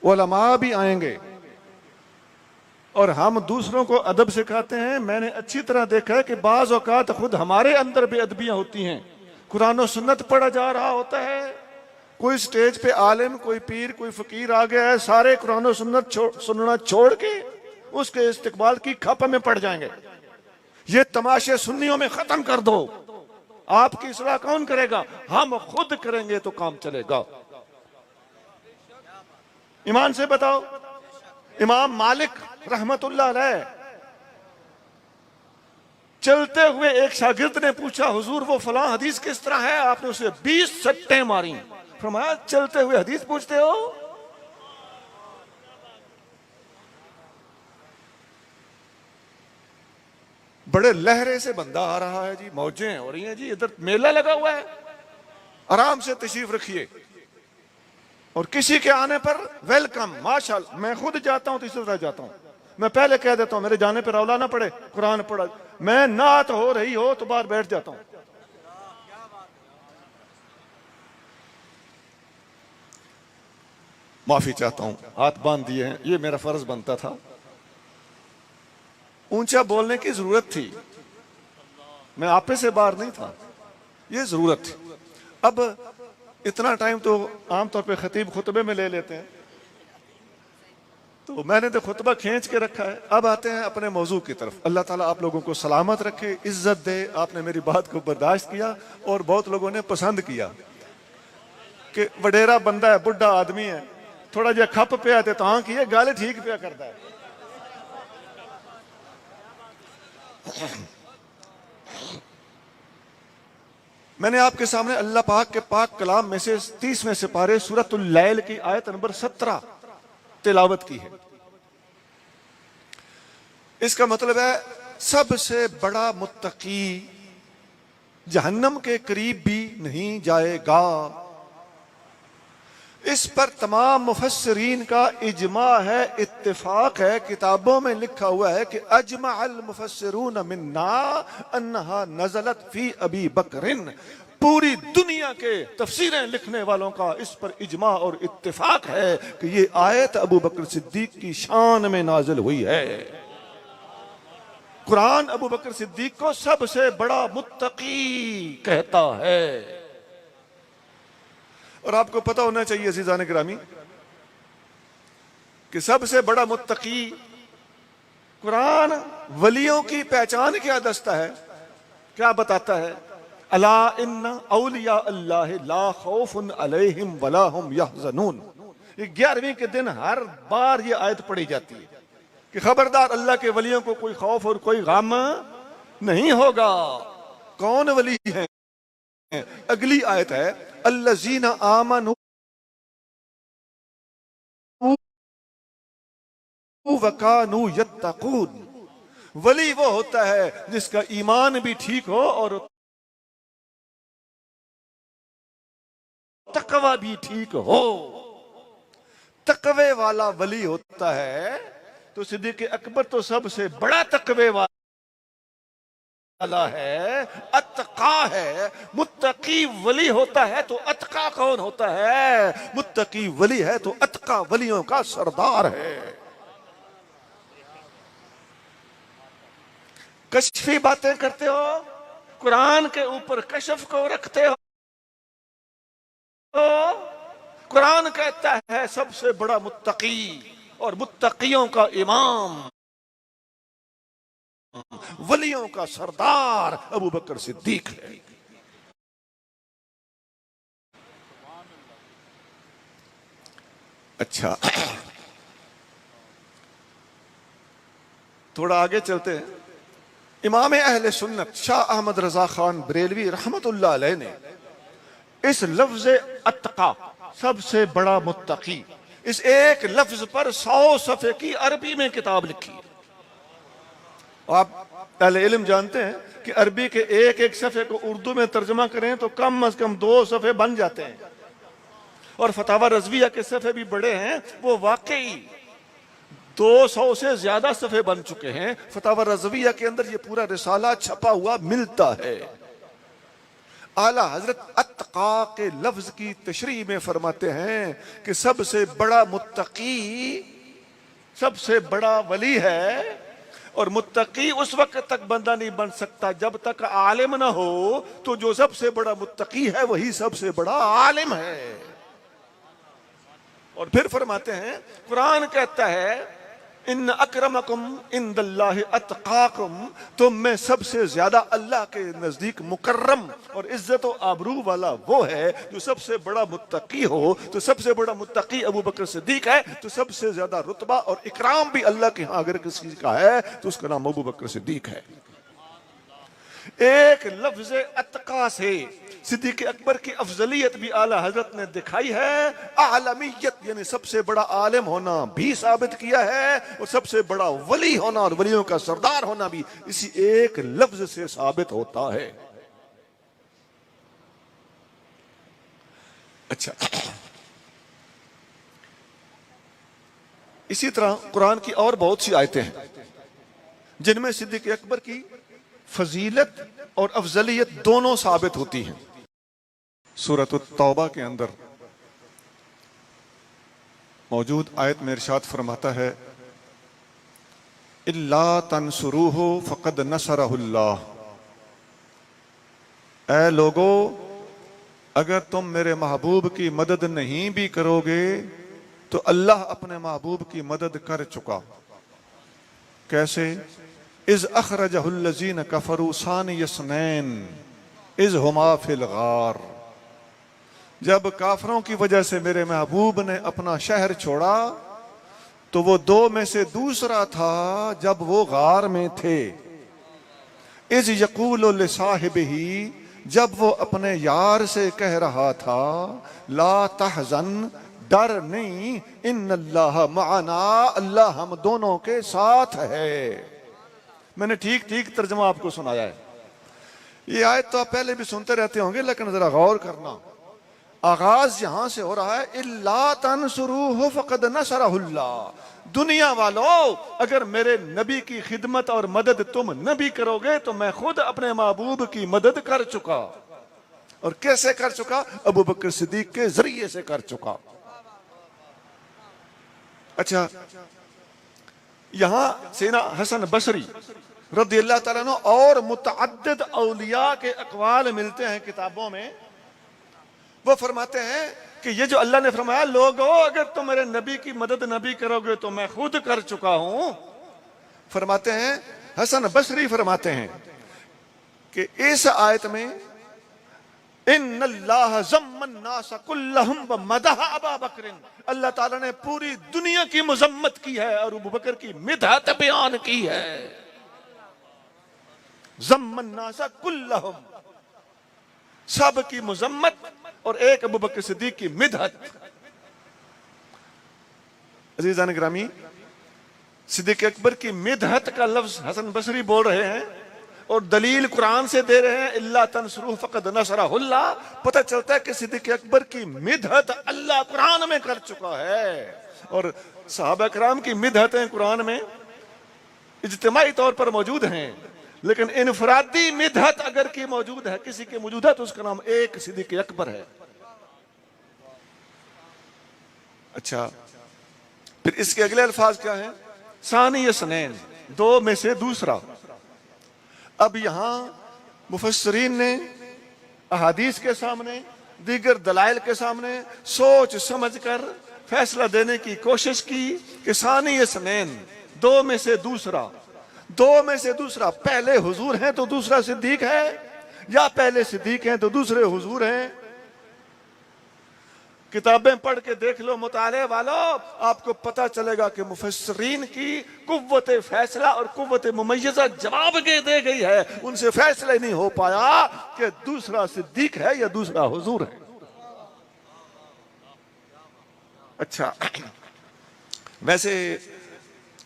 उलमा भी आएंगे और हम दूसरों को अदब सिखाते हैं। मैंने अच्छी तरह देखा है कि बाज़ औक़ात खुद हमारे अंदर बेअदबियां होती हैं। कुरान और सुन्नत पढ़ा जा रहा होता है, कोई स्टेज पे आलिम, कोई पीर, कोई फकीर आ गया है, सारे कुरान और सुन्नत सुनना छोड़ के उसके इस्तिकबाल की खप में पड़ जाएंगे। ये तमाशे सुन्नियों में खत्म कर दो। आपकी इस्लाह कौन करेगा? हम खुद करेंगे तो काम चलेगा। ईमान से बताओ, इमाम मालिक रहमतुल्लाह अलैह चलते हुए एक शागिर्द ने पूछा, हुजूर वो फलां हदीस किस तरह है? आपने उसे 20 सट्टें मारी। फरमाया, चलते हुए हदीस पूछते हो? बड़े लहरे से बंदा आ रहा है जी, मौजें हो रही हैं जी, इधर मेला लगा हुआ है, आराम से तशरीफ रखिए। और किसी के आने पर वेलकम, माशाअल्लाह। मैं खुद जाता हूं तो इसी तरह जाता हूं, मैं पहले कह देता हूं मेरे जाने पर रौला ना पड़े, कुरान पढ़ा। मैं नात हो रही हो तो बाहर बैठ जाता हूं। माफी चाहता हूं, हाथ बांध दिए हैं, ये मेरा फर्ज बनता था। ऊंचा बोलने की जरूरत थी, मैं आपे से बाहर नहीं था, ये जरूरत थी। अब इतना टाइम तो आमतौर पे खतीब खुतबे में ले लेते हैं, तो मैंने तो खुतबा खींच के रखा है। अब आते हैं अपने मौजू की तरफ। अल्लाह ताला आप लोगों को सलामत रखे, इज्जत दे। आपने मेरी बात को बर्दाश्त किया और बहुत लोगों ने पसंद किया कि वडेरा बंदा है, बुढ़ा आदमी है, थोड़ा जहा खप पे आते तो हाँ किए गाले ठीक पे करता है। मैंने आपके सामने अल्लाह पाक के पाक कलाम में से 30वें सिपारे सूरतुल लैल की आयत नंबर 17 तिलावत की है। इसका मतलब है सबसे बड़ा मुत्तकी जहन्नम के करीब भी नहीं जाएगा। इस पर तमाम मुफस्सिरीन का इजमा है, इत्तिफाक है। किताबों में लिखा हुआ है कि अजमा अल मुफस्सिरून मिन्ना अन्नहा नज़लत फी अबी बकरिन। पूरी दुनिया के तफसीरें लिखने वालों का इस पर इजमा और इत्तिफाक है कि ये आयत अबू बकर सिद्दीक की शान में नाजिल हुई है। कुरान अबू बकर सिद्दीक को सबसे बड़ा मुत्तकी कहता है। और आपको पता होना चाहिए अज़ीज़ान गिरामी कि सबसे बड़ा मुत्तकी कुरान वलियों की पहचान क्या दस्ता है, क्या बताता है? अला इन्ना औलिया अल्लाह ला खौफुन अलैहिम वला हुम यहज़नून। 11वीं के दिन हर बार ये आयत पढ़ी जाती है कि खबरदार अल्लाह के वलियों को कोई खौफ और कोई गम नहीं होगा। कौन वली है? अगली आयत है अल्लज़ीना आमनू वकानू यत्तकून। वली वो होता है जिसका ईमान भी ठीक हो और तकवा भी ठीक हो। तकवे वाला वली होता है। तो सिद्दीक़ अकबर तो सबसे बड़ा तकवे वाला है, अत्का है। मुत्तकी वली होता है तो अत्का कौन होता है? मुत्तकी वली है तो अत्का वलियों का सरदार है। कश्फी बातें करते हो, कुरान के ऊपर कशफ को रखते हो। कुरान कहता है सबसे बड़ा मुत्तकी और मुत्तकियों का इमाम, वलियों का सरदार अबू बकर सिद्दीक है। अच्छा, थोड़ा आगे चलते हैं। इमाम अहले सुन्नत शाह अहमद रजा खान बरेलवी रहमतुल्लाह अलैह ने इस लफ्ज अत्का, सबसे बड़ा मुत्तकी, इस एक लफ्ज पर 100 सफ़े की अरबी में किताब लिखी है। आप अहले इल्म जानते हैं कि अरबी के एक एक सफ़े को उर्दू में तर्जमा करें तो कम अज कम 2 सफ़े बन जाते हैं। और फतावा रज़विया के सफ़े भी बड़े हैं, वो वाकई 200 से ज्यादा सफ़े बन चुके हैं। फतावा रज़विया के अंदर ये पूरा रिसाला छपा हुआ मिलता है। आला हजरत अत्तका के लफ्ज की तशरीह में फरमाते हैं कि सबसे बड़ा मुत्तकी, सबसे बड़ा वली है। और मुत्तकी उस वक्त तक बंदा नहीं बन सकता जब तक आलिम ना हो। तो जो सबसे बड़ा मुत्तकी है वही सबसे बड़ा आलिम है। और फिर फरमाते हैं, कुरान कहता है इन अक्रमकुम इंदल्लाहि अत्काकुम, तुम में सबसे ज्यादा अल्लाह के नजदीक मुकर्रम और इज्जत और आबरू वाला वो है जो सबसे बड़ा मुत्तकी हो। तो सबसे बड़ा मुत्तकी अबू बकर सिद्दीक है। तो सबसे ज्यादा रुतबा और इकराम भी अल्लाह के यहां अगर किसी का है तो उसका नाम अबू बकर सिद्दीक है। एक लफ्ज अत्का से सिद्दीक अकबर की अफजलियत भी आला हजरत ने दिखाई है। आलमियत यानी सबसे बड़ा आलिम होना भी साबित किया है और सबसे बड़ा वली होना और वलियों का सरदार होना भी इसी एक लफ्ज से साबित होता है। अच्छा, इसी तरह कुरान की और बहुत सी आयतें हैं जिनमें सिद्दीक अकबर की फजीलत और अफजलियत दोनों साबित होती हैं। सूरत तौबा के अंदर मौजूद आयत में इरशाद फरमाता है, इल्ला तंसुरूहु फक़द नसरहुल्लाह। ऐ लोगो, अगर तुम मेरे महबूब की मदद नहीं भी करोगे तो अल्लाह अपने महबूब की मदद कर चुका। कैसे? इज अखरजहुल्लज़ीन कफरू सानी यसनैन इज हुमा फिल गार। जब काफरों की वजह से मेरे महबूब ने अपना शहर छोड़ा तो वो दो में से दूसरा था जब वो गार में थे। इज यकूल लिसाहिबिही, जब वो अपने यार से कह रहा था, ला तहज़न, डर नहीं, इन्नल्लाह मअना, अल्लाह हम दोनों के साथ है। मैंने ठीक ठीक तर्जमा आपको सुनाया है। ये आयत तो आप पहले भी सुनते रहते होंगे, लेकिन जरा गौर करना, आगाज यहां से हो रहा है, इल्ला तंसुरूहु फक़द नसरहुल्लाह। दुनिया वालों, अगर मेरे नबी की खिदमत और मदद तुम न भी करोगे तो मैं खुद अपने महबूब की मदद कर चुका। और कैसे कर चुका? अबू बकर सिद्दीक के जरिए से कर चुका। अच्छा, यहां सेना हसन बसरी रज़ियल्लाहु ताला अन्हु और मुतअद्दिद औलिया के अक़वाल मिलते हैं किताबों में। वो फरमाते हैं कि ये जो अल्लाह ने फरमाया, लोगों अगर तुम मेरे नबी की मदद नबी करोगे तो मैं खुद कर चुका हूं। फरमाते हैं, हसन बसरी फरमाते हैं कि इस आयत में इन्नल्लाह ज़म्मन नास कुल्लहुम व मदह अबा बकर, अल्लाह ताला ने पूरी दुनिया की मजम्मत की है और अबू बकर की मिदहत बयान की है। ज़म्मन नास कुल्लहुम, सब की मजम्मत और एक अबू बकर सिद्दीक की मिदहत। अज़ीज़ान गिरामी, सिद्दीक अकबर की मिदहत का लफ्ज हसन बसरी बोल रहे हैं और दलील कुरान से दे रहे हैं, इल्ला तंसुरूहु फक़द नसरहुल्लाह। पता चलता है कि सिद्दीक अकबर की मिदहत अल्लाह कुरान में कर चुका है। और सहाबा किराम की मिदहतें कुरान में इज्तिमाई तौर पर मौजूद हैं, लेकिन इनफरादी मिदहत अगर की मौजूद है, किसी की मौजूद है, तो उसका नाम एक सिद्दीक अकबर है। अच्छा, फिर इसके अगले अल्फाज क्या हैं? सानी यसनैन, दो में से दूसरा। अब यहां मुफस्सिरीन ने अहादीस के सामने, दीगर दलाइल के सामने सोच समझ कर फैसला देने की कोशिश की कि सानी यसनैन, दो में से दूसरा। दो में से दूसरा, पहले हुजूर हैं तो दूसरा सिद्दीक है, या पहले सिद्दीक हैं तो दूसरे हुजूर हैं। किताबें पढ़ के देख लो मुताले वालों, आपको पता चलेगा कि मुफस्सिरीन की कुव्वत फैसला और कुव्वत मुमय्यज़ा जवाब दे गई है। उनसे फैसला ही नहीं हो पाया कि दूसरा सिद्दीक है या दूसरा हुजूर है। अच्छा, वैसे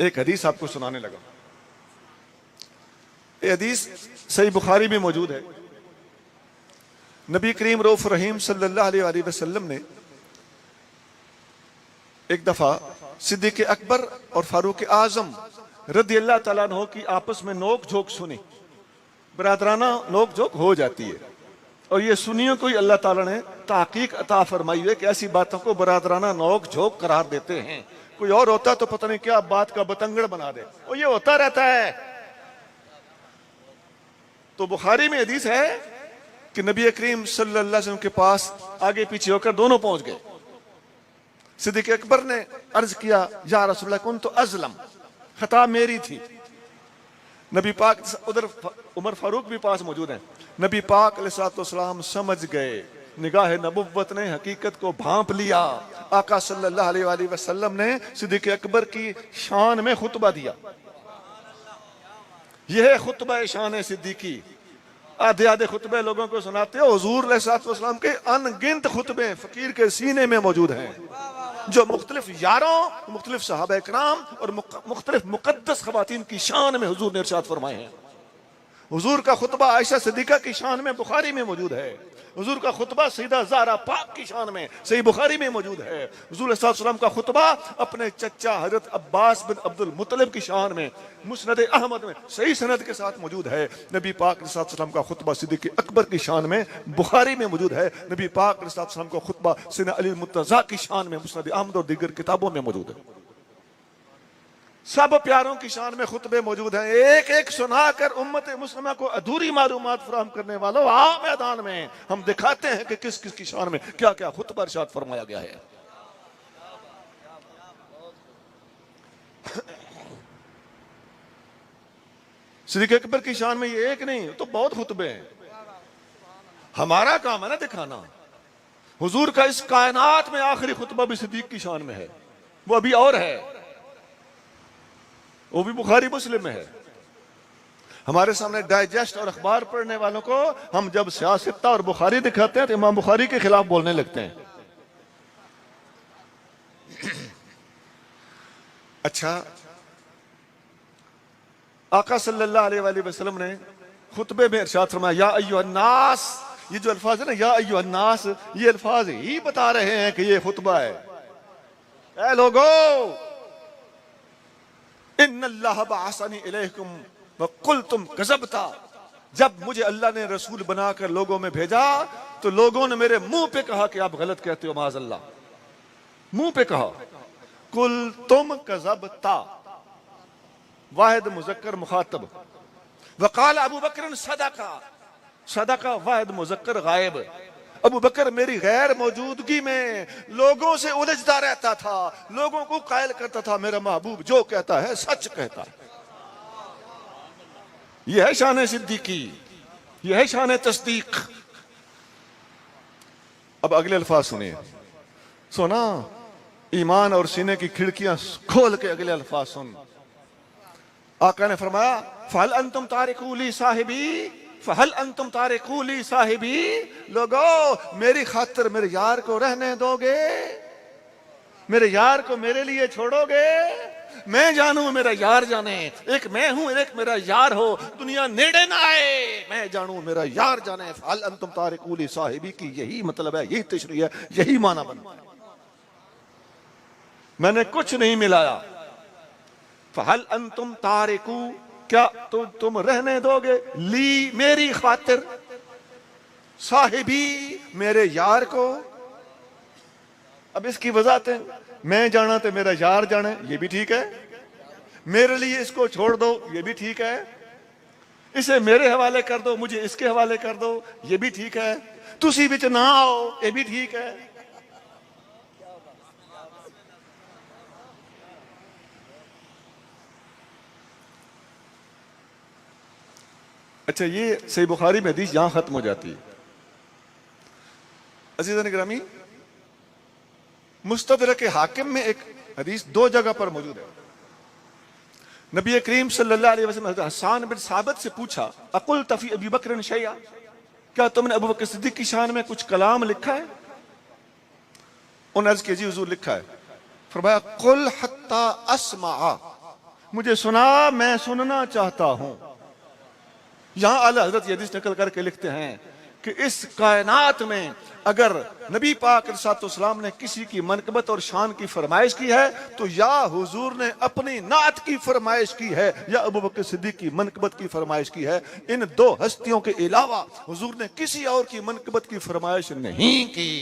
एक हदीस आपको सुनाने लगा। ये हदीस सही बुखारी में मौजूद है। नबी करीम रऊफ रहीम सल्लल्लाहु अलैहि वसल्लम ने एक दफा सिद्दीक अकबर और फारूक आजम रज़ियल्लाहु ताला अन्हु की आपस में नोक झोंक सुनी। बरादराना नोक झोंक हो जाती है। और ये सुनियों को ही अल्लाह ताला ने ताकीक अता फरमाई है कि ऐसी बातों को बरादराना नोक झोंक करार देते हैं। कोई और होता तो पता नहीं क्या बात का बतंगड़ बना दे, और ये होता रहता है। तो बुखारी में हदीस है कि नबी करीम सल्लल्लाहु अलैहि वसल्लम के पास आगे पीछे होकर दोनों पहुंच गए। सिद्दीक अकबर ने अर्ज किया, या रसूलल्लाह कुन तो अज़लम, खता मेरी थी। नबी पाक, उधर उमर फारूक भी पास मौजूद हैं। नबी पाक अलैहिस्सलाम समझ गए, निगाह नबुव्वत ने हकीकत को भांप लिया। आका सल्लल्लाहु अलैहि वसल्लम ने सिद्दीक अकबर की शान में खुतबा दिया। यह है खुतबा शान सिद्दीकी। आधे आधे खुतबे लोगों को सुनाते हो। हुजूर अलैहिस्सलाम के अनगिनत खुतबे फकीर के सीने में मौजूद हैं, जो मुख्तलिफ यारों, मुख्तलिफ सहाबा इकराम और मुख्तलिफ मुकद्दस खवातीन की शान में हुजूर ने इरशाद फरमाए हैं। हुजूर का खुतबा आयशा सिद्दीका की शान में बुखारी में मौजूद है। हुजूर का खुतबा सईदा ज़हरा पाक की शान में सही बुखारी में मौजूद है। हुजूर सल्लल्लाहु का खुतबा अपने चचा हजरत अब्बास बिन अब्दुल मुत्तलिब की शान में मुस्नद अहमद में सही सनद के साथ मौजूद है। नबी पाक सल्लल्लाहु का खुतबा सिद्दीक अकबर की शान में बुखारी में मौजूद है। नबी पाक सल्लल्लाहु का खुतबा सैयदना अली मुर्तज़ा की शान में मुस्नद अहमद और दीगर किताबों में मौजूद है। सब प्यारों की शान में खुतबे मौजूद हैं। एक एक सुनाकर उम्मत मुस्लिमा को अधूरी मालूमात फराहम करने वालों, आओ मैदान में, हम दिखाते हैं कि किस किस की शान में क्या क्या खुतबा इरशाद फरमाया गया है। सिद्दीक अकबर की शान में ये एक नहीं तो बहुत खुतबे हैं। हमारा काम है ना दिखाना। हुजूर का इस कायनात में आखिरी खुतबा भी सिद्दीक की शान में है, वो अभी और है, वो भी बुखारी मुस्लिम में है। हमारे सामने डाइजेस्ट और अखबार पढ़ने वालों को हम जब सियासत और बुखारी दिखाते हैं तो इमाम बुखारी के खिलाफ बोलने लगते हैं। अच्छा, आका सल्लल्लाहु अलैहि वसल्लम ने खुतबे में इरशाद फरमाया, या अय्युहन्नास, ये जो अल्फाज है ना, या अय्युहन्नास, ये अल्फाज ही बता रहे हैं कि ये खुतबा है। ऐ लोगों, इन्नल्लाह बअसनी इलैकुम व कुल्तुम कज़बता, जब मुझे अल्लाह ने रसूल बनाकर लोगों में भेजा तो लोगों ने मेरे मुंह पे कहा कि आप गलत कहते हो, माज़अल्लाह, मुंह पे कहा। कुल्तुम कज़बता, वाहिद मुज़क्कर मुखातब। वक़ाल अबू बकर सदका, सदका वाहिद मुज़क्कर गायब। अबू बकर मेरी गैर मौजूदगी में लोगों से उलझता रहता था, लोगों को कायल करता था, मेरा महबूब जो कहता है सच कहता है। यह है शान सिद्दीकी, यह है शान तस्दीक। अब अगले अल्फाज सुनिए, सुना, ईमान और सीने की खिड़कियां खोल के अगले अल्फाज सुन। आका ने फरमाया, फहल अंतुम तारिकूली साहिबी, फहल अंतुम तारिकूली साहिबी, लोगो मेरी खातिर मेरे यार को रहने दोगे, मेरे यार को मेरे लिए छोड़ोगे? मैं जानूं मेरा यार जाने, एक मैं हूं एक मेरा यार हो, दुनिया नेड़े ना आए, मैं जानूं मेरा यार जाने। फहल अंतुम तारिकूली साहिबी की यही मतलब है, यही तशरीह है, यही माना बनता है। मैंने कुछ नहीं मिलाया। फहल अंतुम तारिकू, क्या तुम रहने दोगे, ली मेरी खातिर, साहिबी मेरे यार को। अब इसकी वजाहत है, मैं जाना तो मेरा यार जाने, ये भी ठीक है, मेरे लिए इसको छोड़ दो, ये भी ठीक है, इसे मेरे हवाले कर दो, मुझे इसके हवाले कर दो, ये भी ठीक है, तुसी बिच ना आओ, ये भी ठीक है। अच्छा, ये सही बुखारी में हदीस यहां खत्म हो जाती है। अज़ीज़ान गिरामी, मुस्तदरक हाकिम में एक हदीस दो जगह पर मौजूद है। नबी करीम सल्लल्लाहु अलैहि वसल्लम हज़रत हसन बिन साबित से पूछा, अकुल तफी अबी बकर शैया, क्या तुमने अबू बकर सिद्दीक की शान में कुछ कलाम लिखा है? उन्होंने अर्ज़ किया, जी हुजूर लिखा है। फरमाया, कुल हत्ता अस्मा, मुझे सुना, मैं सुनना चाहता हूं। यहां आला हजरत ये हदीस नकल करके लिखते हैं कि इस कायनात में अगर नबी पाक अलैहिस्सलाम ने किसी की मनकबत और शान की फरमाइश की है तो या हुजूर ने अपनी नात की फरमाइश की है या अबू बकर सिद्दीक की मनकबत की फरमाइश की है। इन दो हस्तियों के अलावा हुजूर ने किसी और की मनकबत की फरमाइश नहीं की।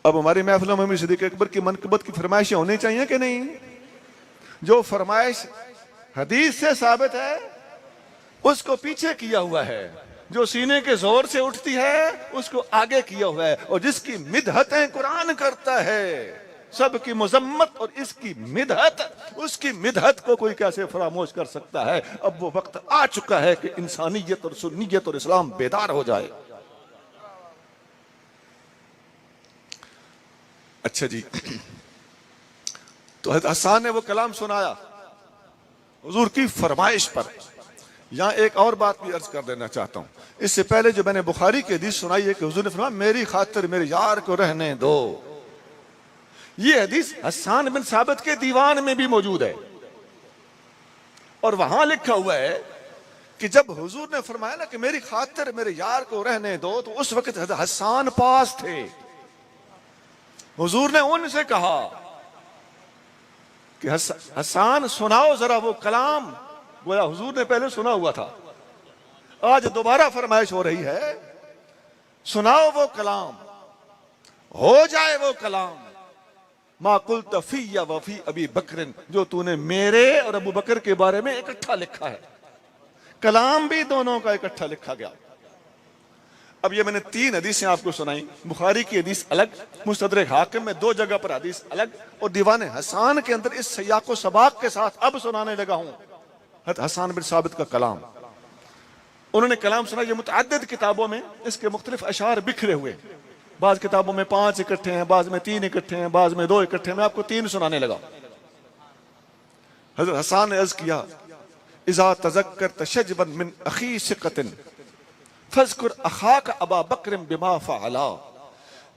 अब हमारी महफिलों में भी सिद्दीक अकबर की मनकबत की फरमाइशें होनी चाहिए कि नहीं? जो फरमाइश हदीस से साबित है उसको पीछे किया हुआ है, जो सीने के जोर से उठती है उसको आगे किया हुआ है, और जिसकी मिदहतें कुरान करता है सबकी मुजम्मत और इसकी मिदहत, उसकी मिदहत को कोई कैसे फरामोश कर सकता है? अब वो वक्त आ चुका है कि इंसानियत और सुन्नियत और इस्लाम बेदार हो जाए। अच्छा जी, तो हसन ने वो कलाम सुनाया हुजूर की फरमाइश पर। यहां एक और बात भी अर्ज कर देना चाहता हूं, इससे पहले जो मैंने बुखारी की हदीस सुनाई है कि हुजूर ने फरमाया मेरी खातिर मेरे यार को रहने दो। ये हदीस हसन बिन साबित के दीवान में भी मौजूद है और वहां लिखा हुआ है कि जब हुजूर ने फरमाया ना कि मेरी खातिर मेरे यार को रहने दो, तो उस वक्त हसन पास थे। हुजूर ने उनसे कहा कि हसन सुनाओ जरा वो कलाम, गोया हुजूर ने पहले सुना हुआ था, आज दोबारा फरमाइश हो रही है, सुनाओ वो कलाम, हो जाए वो कलाम माकुल तफी या वफी अबी बकरिन, जो तूने मेरे और अबू बकर के बारे में इकट्ठा लिखा है। कलाम भी दोनों का इकट्ठा लिखा गया। अब ये मैंने 3 हदीसें आपको सुनाई, बुखारी की हदीस अलग, मुस्तदरक हाकिम में 2 जगह पर हदीस अलग, और दीवान हसन के अंदर इस सयाको सबाक के साथ अब सुनाने लगा हूं हसन बिन साबित का कलाम। उन्होंने कलाम सुना, ये मुतअद्दिद किताबों में इसके मुख्तलिफ अशार बिखरे हुए, बाज किताबों में 5 इकट्ठे हैं, बाज में 3 इकट्ठे हैं, बाज में 2 इकट्ठे हैं। मैं आपको 3 सुनाने लगा। हज़रत हसन ने अर्ज किया, इज़ा तज़क्कर तशज्जुबन मिन अखी सिक़तिन फज़कुर अखाक अबा बकर बिमा फ़अला,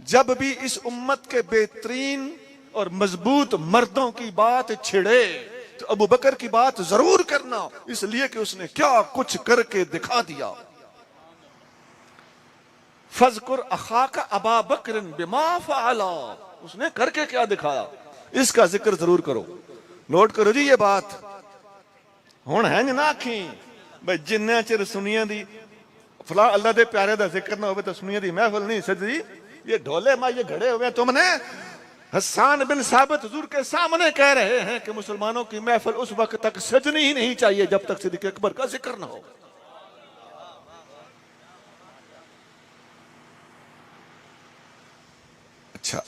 जब भी इस उम्मत के बेहतरीन और मजबूत मर्दों की बात छिड़े तो अबू बकर की बात जरूर करना, इसलिए कि उसने क्या कुछ करके दिखा दिया। फज़कुर अखाक अबा बकर बिमा फ़अला, उसने करके क्या दिखाया, इसका जिक्र जरूर करो। नोट करो जी ये बात, हुण है ना आखी भाई जिन्ना चिर सुनिया दी फला अल्लाह दे प्यारे दा जिक्र ना होवे तो सुनिया दी महफिल नहीं सजदी। ये ढोले माये घड़े हुए तुमने हसन बिन साबित हुजूर के सामने कह रहे हैं कि मुसलमानों की महफिल उस वक्त तक सजनी ही नहीं चाहिए जब तक सिद्दीक़ अकबर का जिक्र ना हो। अच्छा,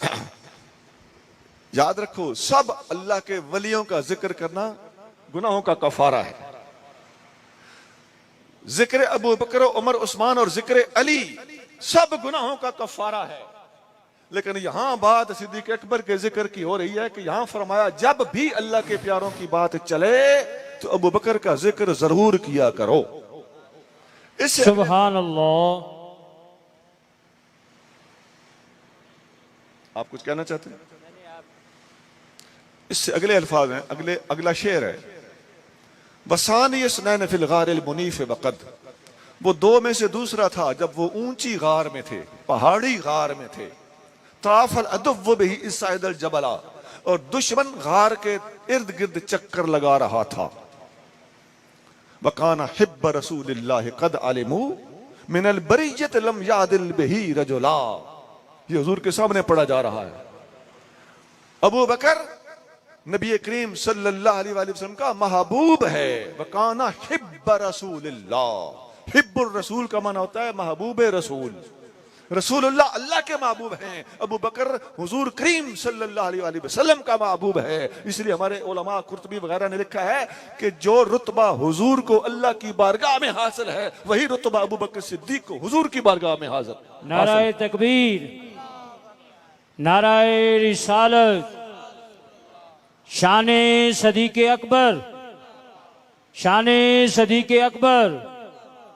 याद रखो सब अल्लाह के वलियों का जिक्र करना गुनाहों का कफारा है। जिक्र अबू बकर, उमर, उस्मान और जिक्र अली सब गुनाहों का कफारा है। लेकिन यहां बात सिद्दीक़ अकबर के जिक्र की हो रही है कि यहां फरमाया जब भी अल्लाह के प्यारों की बात चले तो अबू बकर का जिक्र जरूर किया करो। इससे सुभान अल्लाह। आप कुछ कहना चाहते हैं? इससे अगले अल्फाज हैं, अगला शेर है, वसानी स्नैन फिल गारिल मुनीफ वक़द, वो 2 में से दूसरा था जब वो ऊंची गार में थे, पहाड़ी गार में थे। ताफल अदुव्व बिही इस्साइदल जबला, और दुश्मन गार के इर्द गिर्द चक्कर लगा रहा था। वकाना हिब्ब रसूलिल्लाह कद अलिमू मिनल बरियत लम यादिल बिही रजुला, ये हुजूर के सामने पढ़ा जा रहा है। अबू बकर नबी करीम सल्लल्लाहु अलैहि वसल्लम का महबूब है। वकाना हिब्ब रसूलिल्लाह, हिब्बुर रसूल का माना होता है महबूब रसूल। रसूलुल्लाह अल्लाह के महबूब हैं, अबू बकर हुजूर करीम सल्लल्लाहु अलैहि वसल्लम का महबूब है। इसलिए हमारे उलमा कुर्तुबी वगैरह ने लिखा है कि जो रुतबा हुजूर को अल्लाह की बारगाह में हासिल है वही रुतबा अबू बकर सिद्दीक को हुजूर की बारगाह में हासिल। नाराए तकबीर, नाराए रिसालत, शाने सदीक़े अकबर, शाने सदीक़े अकबर,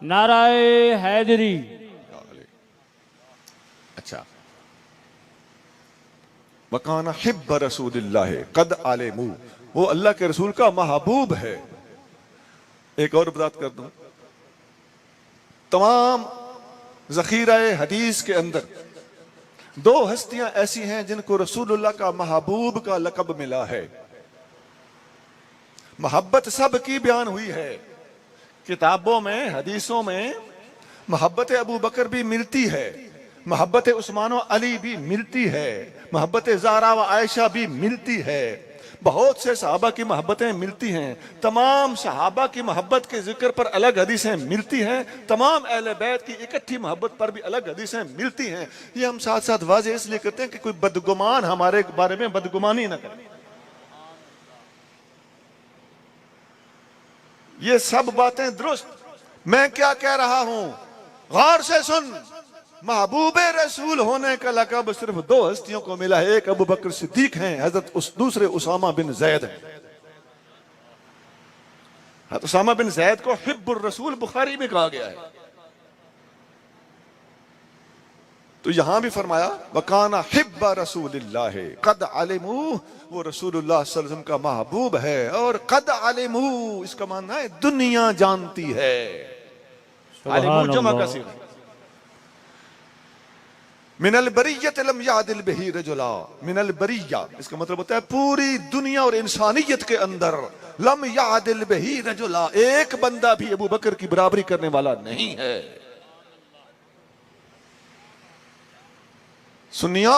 नाराए हैदरी। अच्छा, वकाना हिब्ब रसूलिल्लाह कद आलिमू, वो अल्लाह के रसूल का महबूब है। एक और बात कर दूं, तमाम ज़ख़ीरा हदीस के अंदर दो हस्तियां ऐसी हैं जिनको रसूलुल्लाह का महबूब का लक़ब मिला है। मोहब्बत सब की बयान हुई है किताबों में, हदीसों में। मोहब्बत अबू बकर भी मिलती है, मोहब्बत उस्मान व अली भी मिलती है, मोहब्बत ज़हरा व आयशा भी मिलती है, बहुत से सहाबा की मोहब्बतें मिलती हैं। तमाम सहाबा की मोहब्बत के जिक्र पर अलग हदीसें मिलती हैं, तमाम अहले बैत की इकट्ठी मोहब्बत पर भी अलग हदीसें मिलती हैं। ये हम साथ साथ वाज़ेह इसलिए करते हैं कि कोई बदगुमान हमारे बारे में बदगुमानी न करे। ये सब बातें दुरुस्त। मैं क्या कह रहा हूं, गौर से सुन। महबूब रसूल होने का लक़ब सिर्फ दो हस्तियों को मिला है। एक अबू बकर सिद्दीक हैं, हजरत दूसरे उसामा बिन जैद हैं। उसामा बिन जैद को हिब्बुर रसूल बुखारी में कहा गया है। तो यहां भी फरमाया वकाना हिब्बा रसूलिल्लाह कद अलिमू, वो रसूलुल्लाह सल्लल्लाहु अलैहि वसल्लम का महबूब है। और कद अलिमू इसका मानना है दुनिया जानती है। अलिमू जमा का सीगा। मिनल बरियत लम यादिल बिही रजुला, मिनल बरिया इसका मतलब होता है पूरी दुनिया और इंसानियत के अंदर लम यादिल बिही रजुला, एक बंदा भी अबू बकर की बराबरी करने वाला नहीं है। सुनिया,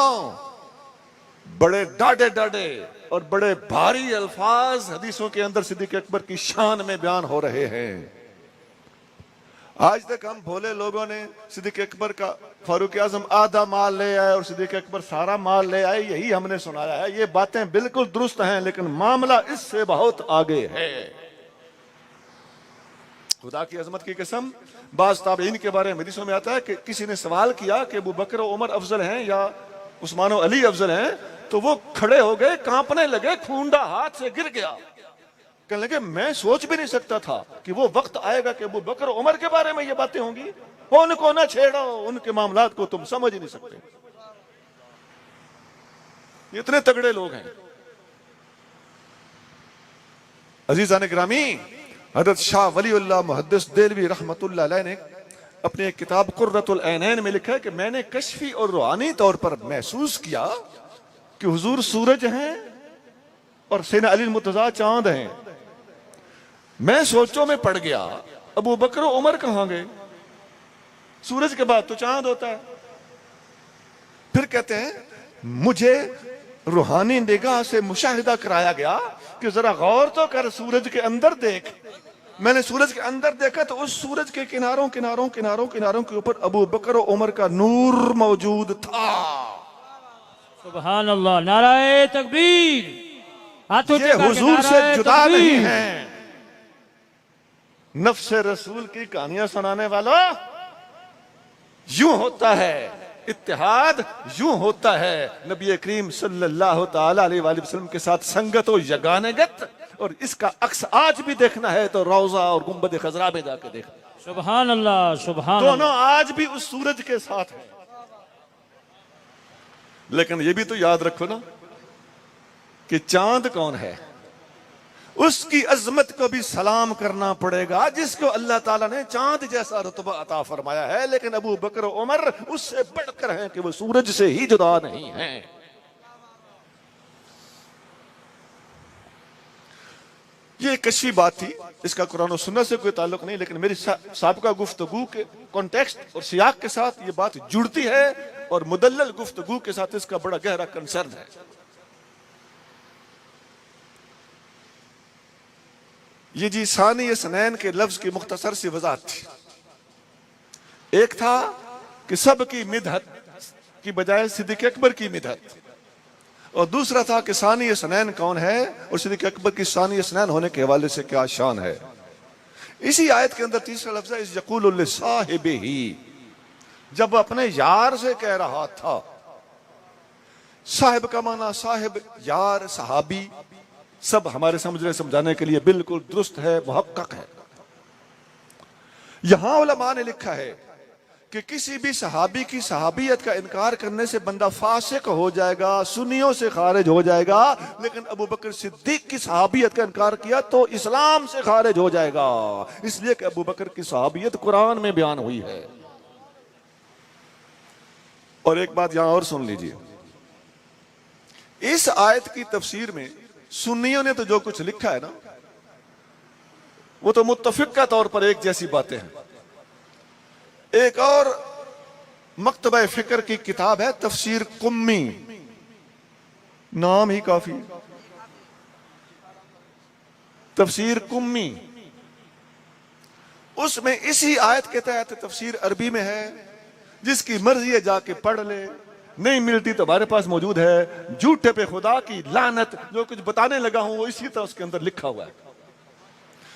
बड़े डाडे डाडे और बड़े भारी अल्फाज हदीसों के अंदर सिद्दीक़ अकबर की शान में बयान हो रहे हैं। आज तक हम भोले लोगों ने सिद्दीक़ अकबर का, फारूक आजम आधा माल ले आए और सिद्दीक़ अकबर सारा माल ले आए, यही हमने सुनाया है। ये बातें बिल्कुल दुरुस्त हैं, लेकिन मामला इससे बहुत आगे है। खुदा की अजमत की कसम, बाज़ ताबईन के बारे में हदीसों में आता है कि किसी ने सवाल किया कि अबू बकर और उमर अफजल हैं या उस्मान और अली अफजल हैं, तो वो खड़े हो गए, कांपने लगे, खूंडा हाथ से गिर गया। कहने लगे मैं सोच भी नहीं सकता था कि वो वक्त आएगा कि अबू बकर उमर के बारे में ये बातें होंगी। उनको ना छेड़ो, उनके मामलात को तुम समझ ही नहीं सकते। इतने तगड़े लोग हैं। अजीज़ान गिरामी, हज़रत शाह वलीउल्लाह मुहद्दिस देलवी रहमतुल्लाह अलैह ने अपनी एक किताब कुर्रतुल ऐनैन में लिखा है कि मैंने कश्फी और रूहानी तौर पर महसूस किया कि हुजूर सूरज हैं और सैयदना अली मुर्तज़ा चांद हैं। मैं सोचों में पड़ गया, अबू बकर और उमर कहां गए? सूरज के बाद तो चांद होता है। फिर कहते हैं मुझे रूहानी निगाह से मुशाहिदा कराया गया कि जरा गौर तो कर, सूरज के अंदर देख। मैंने सूरज के अंदर देखा तो उस सूरज के किनारों किनारों किनारों किनारों के ऊपर अबू बकर और उमर का नूर मौजूद था। सुभान अल्लाह, नाराए तकबीर। ये हुजूर से जुदा नहीं है। नफ्से रसूल की कहानियां सुनाने वालों, यूं होता है इत्तेहाद, यूं होता है नबी करीम सल्लल्लाहु ताला अलैहि वसल्लम के साथ संगत और यगानगत। और इसका अक्स आज भी देखना है तो रौजा और गुंबद खजरा में जाके देखना। सुभान अल्लाह, सुभान दोनों आज भी उस सूरज के साथ हैं। लेकिन ये भी तो याद रखो ना कि चांद कौन है, उसकी अजमत को भी सलाम करना पड़ेगा, जिसको अल्लाह ताला ने चांद जैसा रुतबा अता फरमाया है। लेकिन अबू बकर और उमर उससे बढ़कर हैं कि वो सूरज से ही जुदा नहीं हैं। ये कश्फी बात थी, इसका कुरान और सुन्नत से कोई ताल्लुक नहीं, लेकिन मेरी साबिका गुफ्तगू के कॉन्टेक्स्ट और सियाक के साथ ये बात जुड़ती है और मुदल्लल गुफ्तगू के साथ इसका बड़ा गहरा कंसर्न है। ये जी सानी सनैन के लफ्ज की मुख्तसर सी वजाहत थी। एक था कि सब की मिदहत की बजाय सिद्दीक़ अकबर की मिदहत, और दूसरा था कि सानी सनैन कौन है और सिद्दीक़ अकबर की सानी सनैन होने के हवाले से क्या शान है। इसी आयत के अंदर तीसरा लफ्ज है इस यक़ूलु लिसाहिबिही, जब अपने यार से कह रहा था। साहिब का माना साहिब, यार, सहाबी, सब हमारे समझने समझाने के लिए बिल्कुल दुरुस्त है, मुहक्कक है। यहां उलमा ने लिखा है कि किसी भी सहाबी की सहाबियत का इनकार करने से बंदा फासिक हो जाएगा, सुन्नियों से खारिज हो जाएगा, लेकिन अबू बकर सिद्दीक की सहाबियत का इनकार किया तो इस्लाम से खारिज हो जाएगा, इसलिए कि अबू बकर की सहाबियत कुरान में बयान हुई है। और एक बात यहां और सुन लीजिए, इस आयत की तफसीर में सुन्नियों ने तो जो कुछ लिखा है ना, वो तो मुत्तफिक का तौर पर एक जैसी बातें हैं। एक और मकतबा फिक्र की किताब है तफसीर कुम्मी, नाम ही काफी, तफसीर कुम्मी, उसमें इसी आयत के तहत तफसीर अरबी में है, जिसकी मर्जी है जाके पढ़ ले, नहीं मिलती तो हमारे पास मौजूद है। झूठे पे खुदा की लानत, जो कुछ बताने लगा हूं वो इसी तरह उसके अंदर लिखा हुआ है।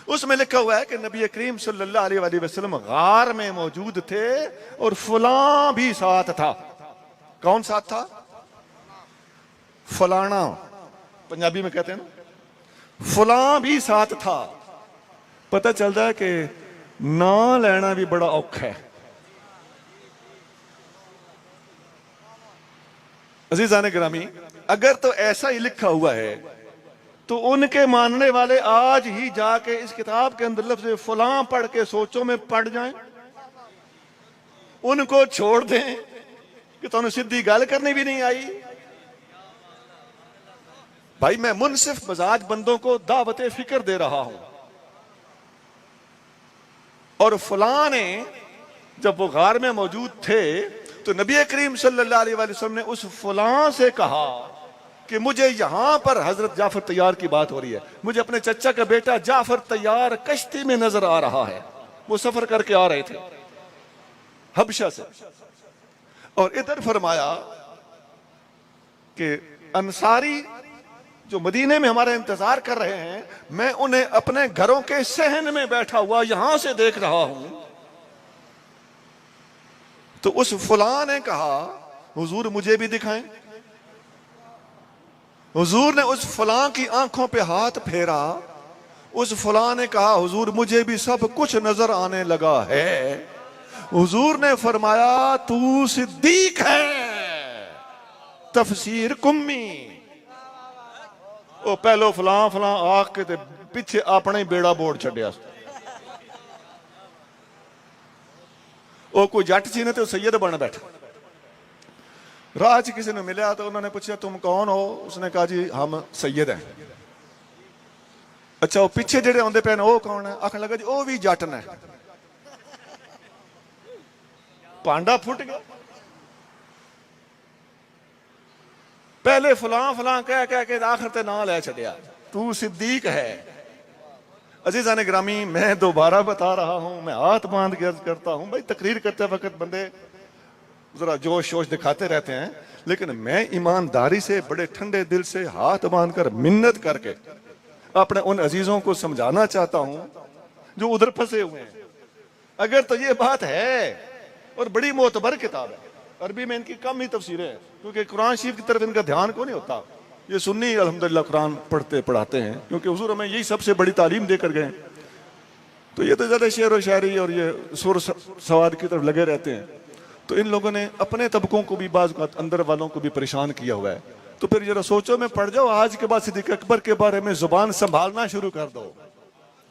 उसमें लिखा हुआ है कि नबी करीम सल्लल्लाहु अलैहि वसल्लम गार में मौजूद थे और फलां भी साथ था। कौन साथ था? फलाना, पंजाबी में कहते हैं ना, फलां भी साथ था। पता चलता है कि ना लेना भी बड़ा औखा है। अजीज़ान गिरामी, अगर तो ऐसा ही लिखा हुआ है तो उनके मानने वाले आज ही जाके इस किताब के अंदर लफ्ज़ फलां पढ़ के सोचों में पड़ जाएं, उनको छोड़ दें कि तुम सीधी गल करनी भी नहीं आई। भाई मैं मुनसिफ मजाज बंदों को दावत फिक्र दे रहा हूं, और फलां ने जब वो गार में मौजूद थे तो नबी करीम सल्लल्लाहु अलैहि वसल्लम ने उस फलां से कहा कि मुझे यहां पर हजरत जाफर तैयार की बात हो रही है, मुझे अपने चचा का बेटा जाफर तैयार कश्ती में नजर आ रहा है। वो सफर करके आ रहे थे हबशा से, और इधर फरमाया कि अंसारी जो मदीने में हमारा इंतजार कर रहे हैं, मैं उन्हें अपने घरों के सहन में बैठा हुआ यहां से देख रहा हूं। तो उस फलां ने कहा हुजूर मुझे भी दिखाएं। हुजूर ने उस फलां की आंखों पे हाथ फेरा, उस फलां ने कहा हुजूर मुझे भी सब कुछ नजर आने लगा है। हुजूर ने फरमाया तू सिद्दीक है। तफसीर कुम्मी। ओ पहलो फलां फलां आख के पिछे अपने ही बेड़ा बोर्ड छड्या। ओ कोई जट सी ने तो सैयद बन बैठा। राह च किसी ने मिला तो उन्होंने पूछा तुम कौन हो? उसने कहा जी हम सैयद हैं। अच्छा वो पीछे जेडे आंदे पे वो कौन है? आखन लगा जी वो भी जट ने। पांडा फुट गया। पहले फलां फलां कह कह के आखिर ते ना ले छड़िया तू सिद्दीक है। अजीज़ान गिरामी, मैं दोबारा बता रहा हूं, मैं हाथ बांध के अर्ज करता हूं, भाई तकरीर करते वक्त बंदे जरा जोश शोश दिखाते रहते हैं, लेकिन मैं ईमानदारी से बड़े ठंडे दिल से हाथ बांधकर मिन्नत करके अपने उन अजीजों को समझाना चाहता हूं जो उधर फंसे हुए हैं। अगर तो ये बात है, और बड़ी मोतबर किताब है, अरबी में इनकी कम ही तफसीरें हैं क्योंकि कुरान शरीफ की तरफ इनका ध्यान को नहीं होता। ये सुन्नी अल्हम्दुलिल्लाह कुरान पढ़ाते हैं क्योंकि हुजूर हमें यही सबसे बड़ी तालीम देकर गए। तो ये तो ज्यादा शेर व शायरी और ये सुर सवाद की तरफ लगे रहते हैं। तो इन लोगों ने अपने तबकों को भी बाज़ अंदर वालों को भी परेशान किया हुआ है। तो फिर जरा सोचो में पड़ जाओ, आज के बाद सिद्दीक अकबर के बारे में जुबान संभालना शुरू कर दो,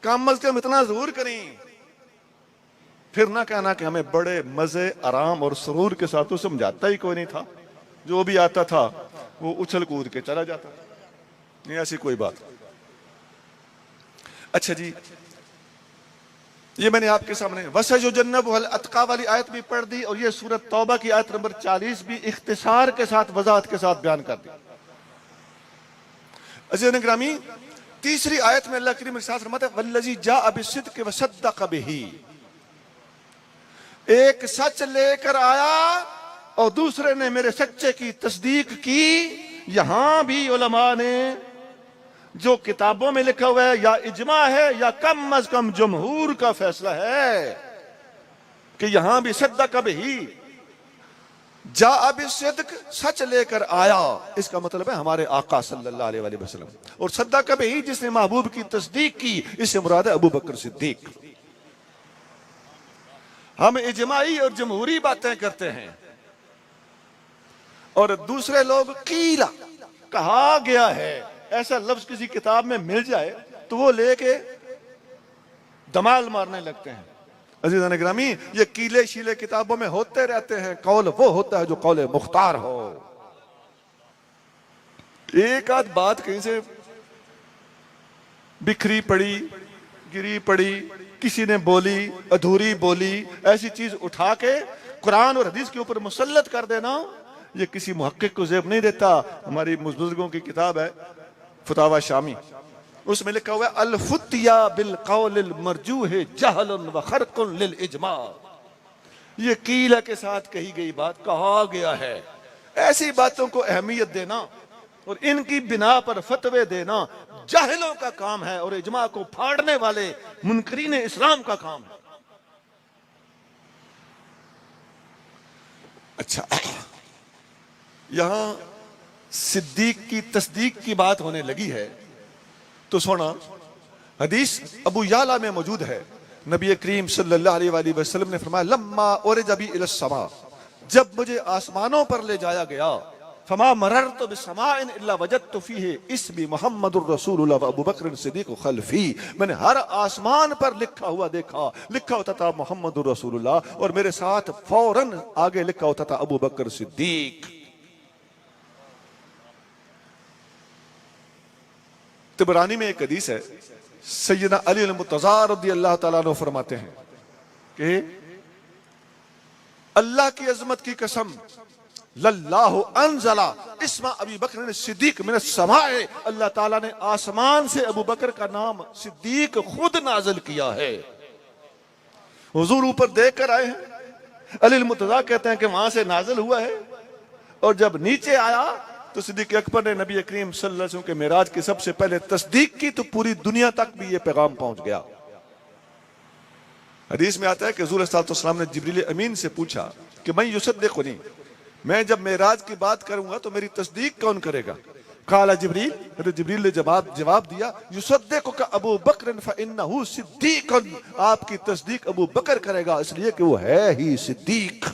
कम अज कम इतना जरूर करें, फिर ना कहना कि हमें बड़े मजे आराम और सुरूर के साथ। तो समझाता ही कोई नहीं था, जो भी आता था वो उछल कूद के चला जाता, नहीं ऐसी कोई बात। अच्छा जी, ये मैंने आपके सामने वसजुजन्नब वल अतका वाली आयत भी पढ़ दी, और ये सूरत तौबा की आयत नंबर 40 भी इख्तिसार के साथ वजाहत के साथ बयान कर दी। अज़ीज़ गिरामी, तीसरी आयत में अल्लाह करीम इरशाद फरमाता है वल्लज़ी जाअ बिस्सिद्क़ि वसद्दक़ बिही, एक सच लेकर आया और दूसरे ने मेरे सच्चे की तस्दीक की। यहां भी उलमा ने जो किताबों में लिखा हुआ है या इजमा है या कम अज कम जमहूर का फैसला है कि यहां भी सद्दक़ बिही, जाअ बिस्सिद्क़, सच लेकर आया, इसका मतलब है हमारे आका सल्लल्लाहु अलैहि वसल्लम। और सद्दक़ बिही जिसने महबूब की तस्दीक की, इससे मुराद है अबू बकर सिद्दीक। हम इजमाई और जमहूरी बातें करते हैं, और दूसरे लोग कीला, कहा गया है, ऐसा लफ्ज किसी किताब में मिल जाए तो वो लेके दमाल मारने लगते हैं। अजीज़ान गिरामी, ये कीले शीले किताबों में होते रहते हैं। कौल वो होता है जो कौल मुख्तार हो। एक आध बात कहीं से बिखरी पड़ी, गिरी पड़ी, किसी ने बोली, अधूरी बोली, ऐसी चीज उठा के कुरान और हदीस के ऊपर मुसल्लत कर देना, ये किसी मुहक्किक को ज़ेब नहीं देता। हमारी बुजुर्गों की किताब है फतावा शामी, उसमें लिखा हुआ है अल फुतिया बिल कौलिल मरजूह जहलन व खरकुन लिल इजमा। ये कीला के साथ कही गई बात, कहा गया है, ऐसी बातों को अहमियत देना और इनकी बिना पर फतवे देना जाहिलों का काम है और इजमा को फाड़ने वाले मुनकरीन इस्लाम का काम है। अच्छा, यहां सिद्दीक की तस्दीक की बात होने लगी है तो सुना, हदीस अबू याला में मौजूद है। नबी करीम सल्लल्लाहु अलैहि वसल्लम ने फरमाया लम्मा उरिज बी इला समा, जब मुझे आसमानों पर ले जाया गया, फमा मररतु बिसमाइन इल्ला वजदतु फीही इस्मी मुहम्मदुर रसूलुल्लाह व अबू बकर सिद्दीक खल्फी। मैंने हर आसमान पर लिखा हुआ देखा, लिखा होता था मुहम्मदुर रसूलुल्लाह और मेरे साथ फौरन आगे लिखा होता था अबू बकर सिद्दीक। तिबरानी में एक हदीस है, सैयदना अली मुर्तज़ा रज़ियल्लाहु तआला अन्हु फरमाते हैं कि अल्लाह की अजमत की कसम, लल्लाहु अनज़ला इस्मा अबी बकर सिद्दीक मिन अस्समाए, अल्लाह ताला ने आसमान से अबू बकर का नाम सिद्दीक खुद नाजिल किया है। हुजूर ऊपर देख कर आए हैं, अली मुर्तज़ा कहते हैं कि वहां से नाजिल हुआ है, और जब नीचे आया तो सिद्दीक अकबर ने नबी करीम सल्लल्लाहु अलैहि वसल्लम के मेराज की सबसे पहले तस्दीक की, तो पूरी दुनिया तक भी ये पैगाम पहुंच गया। हदीस में आता है कि हुजूर सल्लल्लाहु अलैहि वसल्लम ने जिब्रील अमीन से पूछा कि मैं युसद्दिक़ुनी, मैं जब मेराज की बात करूंगा तो मेरी तस्दीक कौन करेगा? काला जिब्रील, जिब्रील ने जवाब दिया युसद्दिक़ुका अबू बकर फ़इन्नहु सिद्दीक़ुन, आपकी तस्दीक अबू बकर करेगा इसलिए कि वो है ही सिद्दीक।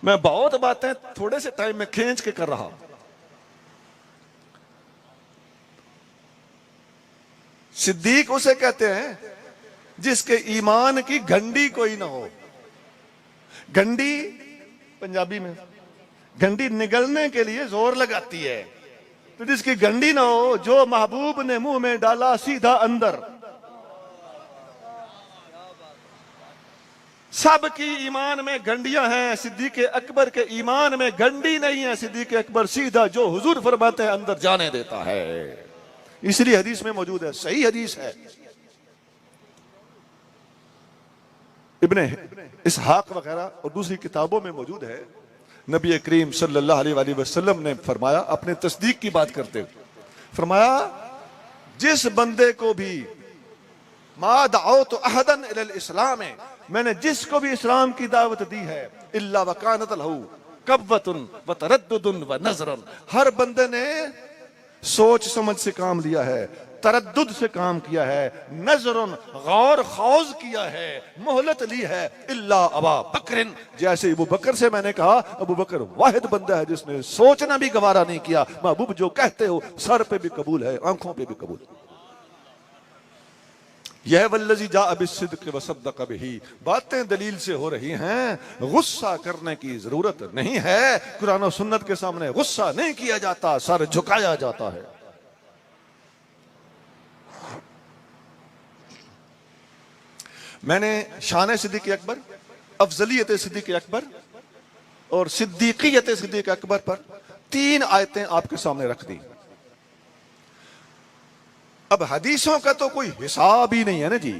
मैं बहुत बातें थोड़े से टाइम में खींच के कर रहा हूं। सिद्दीक उसे कहते हैं जिसके ईमान की घंटी कोई ना हो। घंटी पंजाबी में घंटी निगलने के लिए जोर लगाती है, तो जिसकी घंटी ना हो, जो महबूब ने मुंह में डाला सीधा अंदर। सबकी ईमान में घंटियां हैं, सिद्दीक अकबर के ईमान में घंटी नहीं है। सिद्दीक अकबर सीधा जो हुजूर फरमाते हैं अंदर जाने देता है, इसलिए हदीस में मौजूद है, सही हदीस है। इब्ने इसहाक वगैरह और दूसरी किताबों में मौजूद है। नबी करीम सल्लल्लाहु अलैहि वसल्लम ने फरमाया, अपने तस्दीक की बात करते हुए फरमाया, जिस बंदे को भी मा दाऊतु अहदन इलल इस्लाम, मैंने जिसको भी इस्लाम की दावत दी है, इल्ला वकानत लहू कव्वतुन व तरद्दुदुन व नज़रन, हर बंदे ने सोच समझ से काम लिया है, तरद्दुद से काम किया है, नजरन गौर खौज किया है, मोहलत ली है, इल्ला अबा बकरिन, जैसे अबू बकर से मैंने कहा, अबू बकर वाहिद बंदा है जिसने सोचना भी गवारा नहीं किया। महबूब जो कहते हो सर पे भी कबूल है, आंखों पे भी कबूल। यह वल्लज़ी जाअ बिस्सिद्क़ि व सद्दक़ बिही, बातें दलील से हो रही हैं, गुस्सा करने की जरूरत नहीं है। कुरान और सुन्नत के सामने गुस्सा नहीं किया जाता, सर झुकाया जाता है। मैंने शान सिद्दीक़ अकबर, अफजलियत सिद्दीक़ अकबर और सिद्दीक़ियत सिद्दीक़ अकबर पर 3 आयतें आपके सामने रख दी। अब हदीसों का तो कोई हिसाब ही नहीं है ना जी।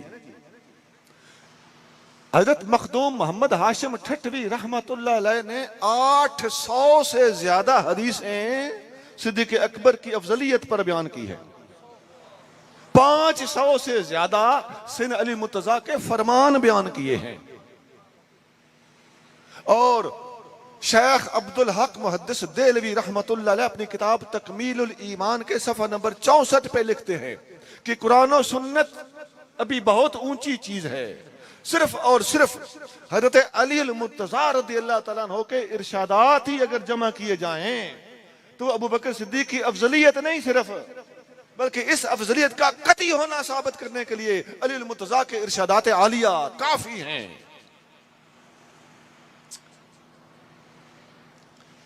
हजरत मखदूम मोहम्मद हाशिम ठठवी रहमतुल्लाह अलैह ने 800 से ज्यादा हदीसें सिद्दीक़ अकबर की अफजलियत पर बयान की है। 500 से ज्यादा सिन अली मुर्तज़ा के फरमान बयान किए हैं। और शेख अब्दुल हक मुहद्दिस देलवी रहमतुल्लाह अलैह अपनी किताब तकमीलुल ईमान के सफ़ा नंबर 64 पे लिखते हैं कि कुरान और सुन्नत अभी बहुत ऊंची चीज है। सिर्फ और सिर्फ हजरत अली मुर्तज़ा रज़ियल्लाहु तआला अन्हु के इरशादात ही अगर जमा किए जाएं तो अबू बकर सिद्दीक की अफजलियत नहीं सिर्फ, बल्कि इस अफजलियत का कतई होना साबित करने के लिए अली मुर्तज़ा के इरशादात आलिया काफी हैं।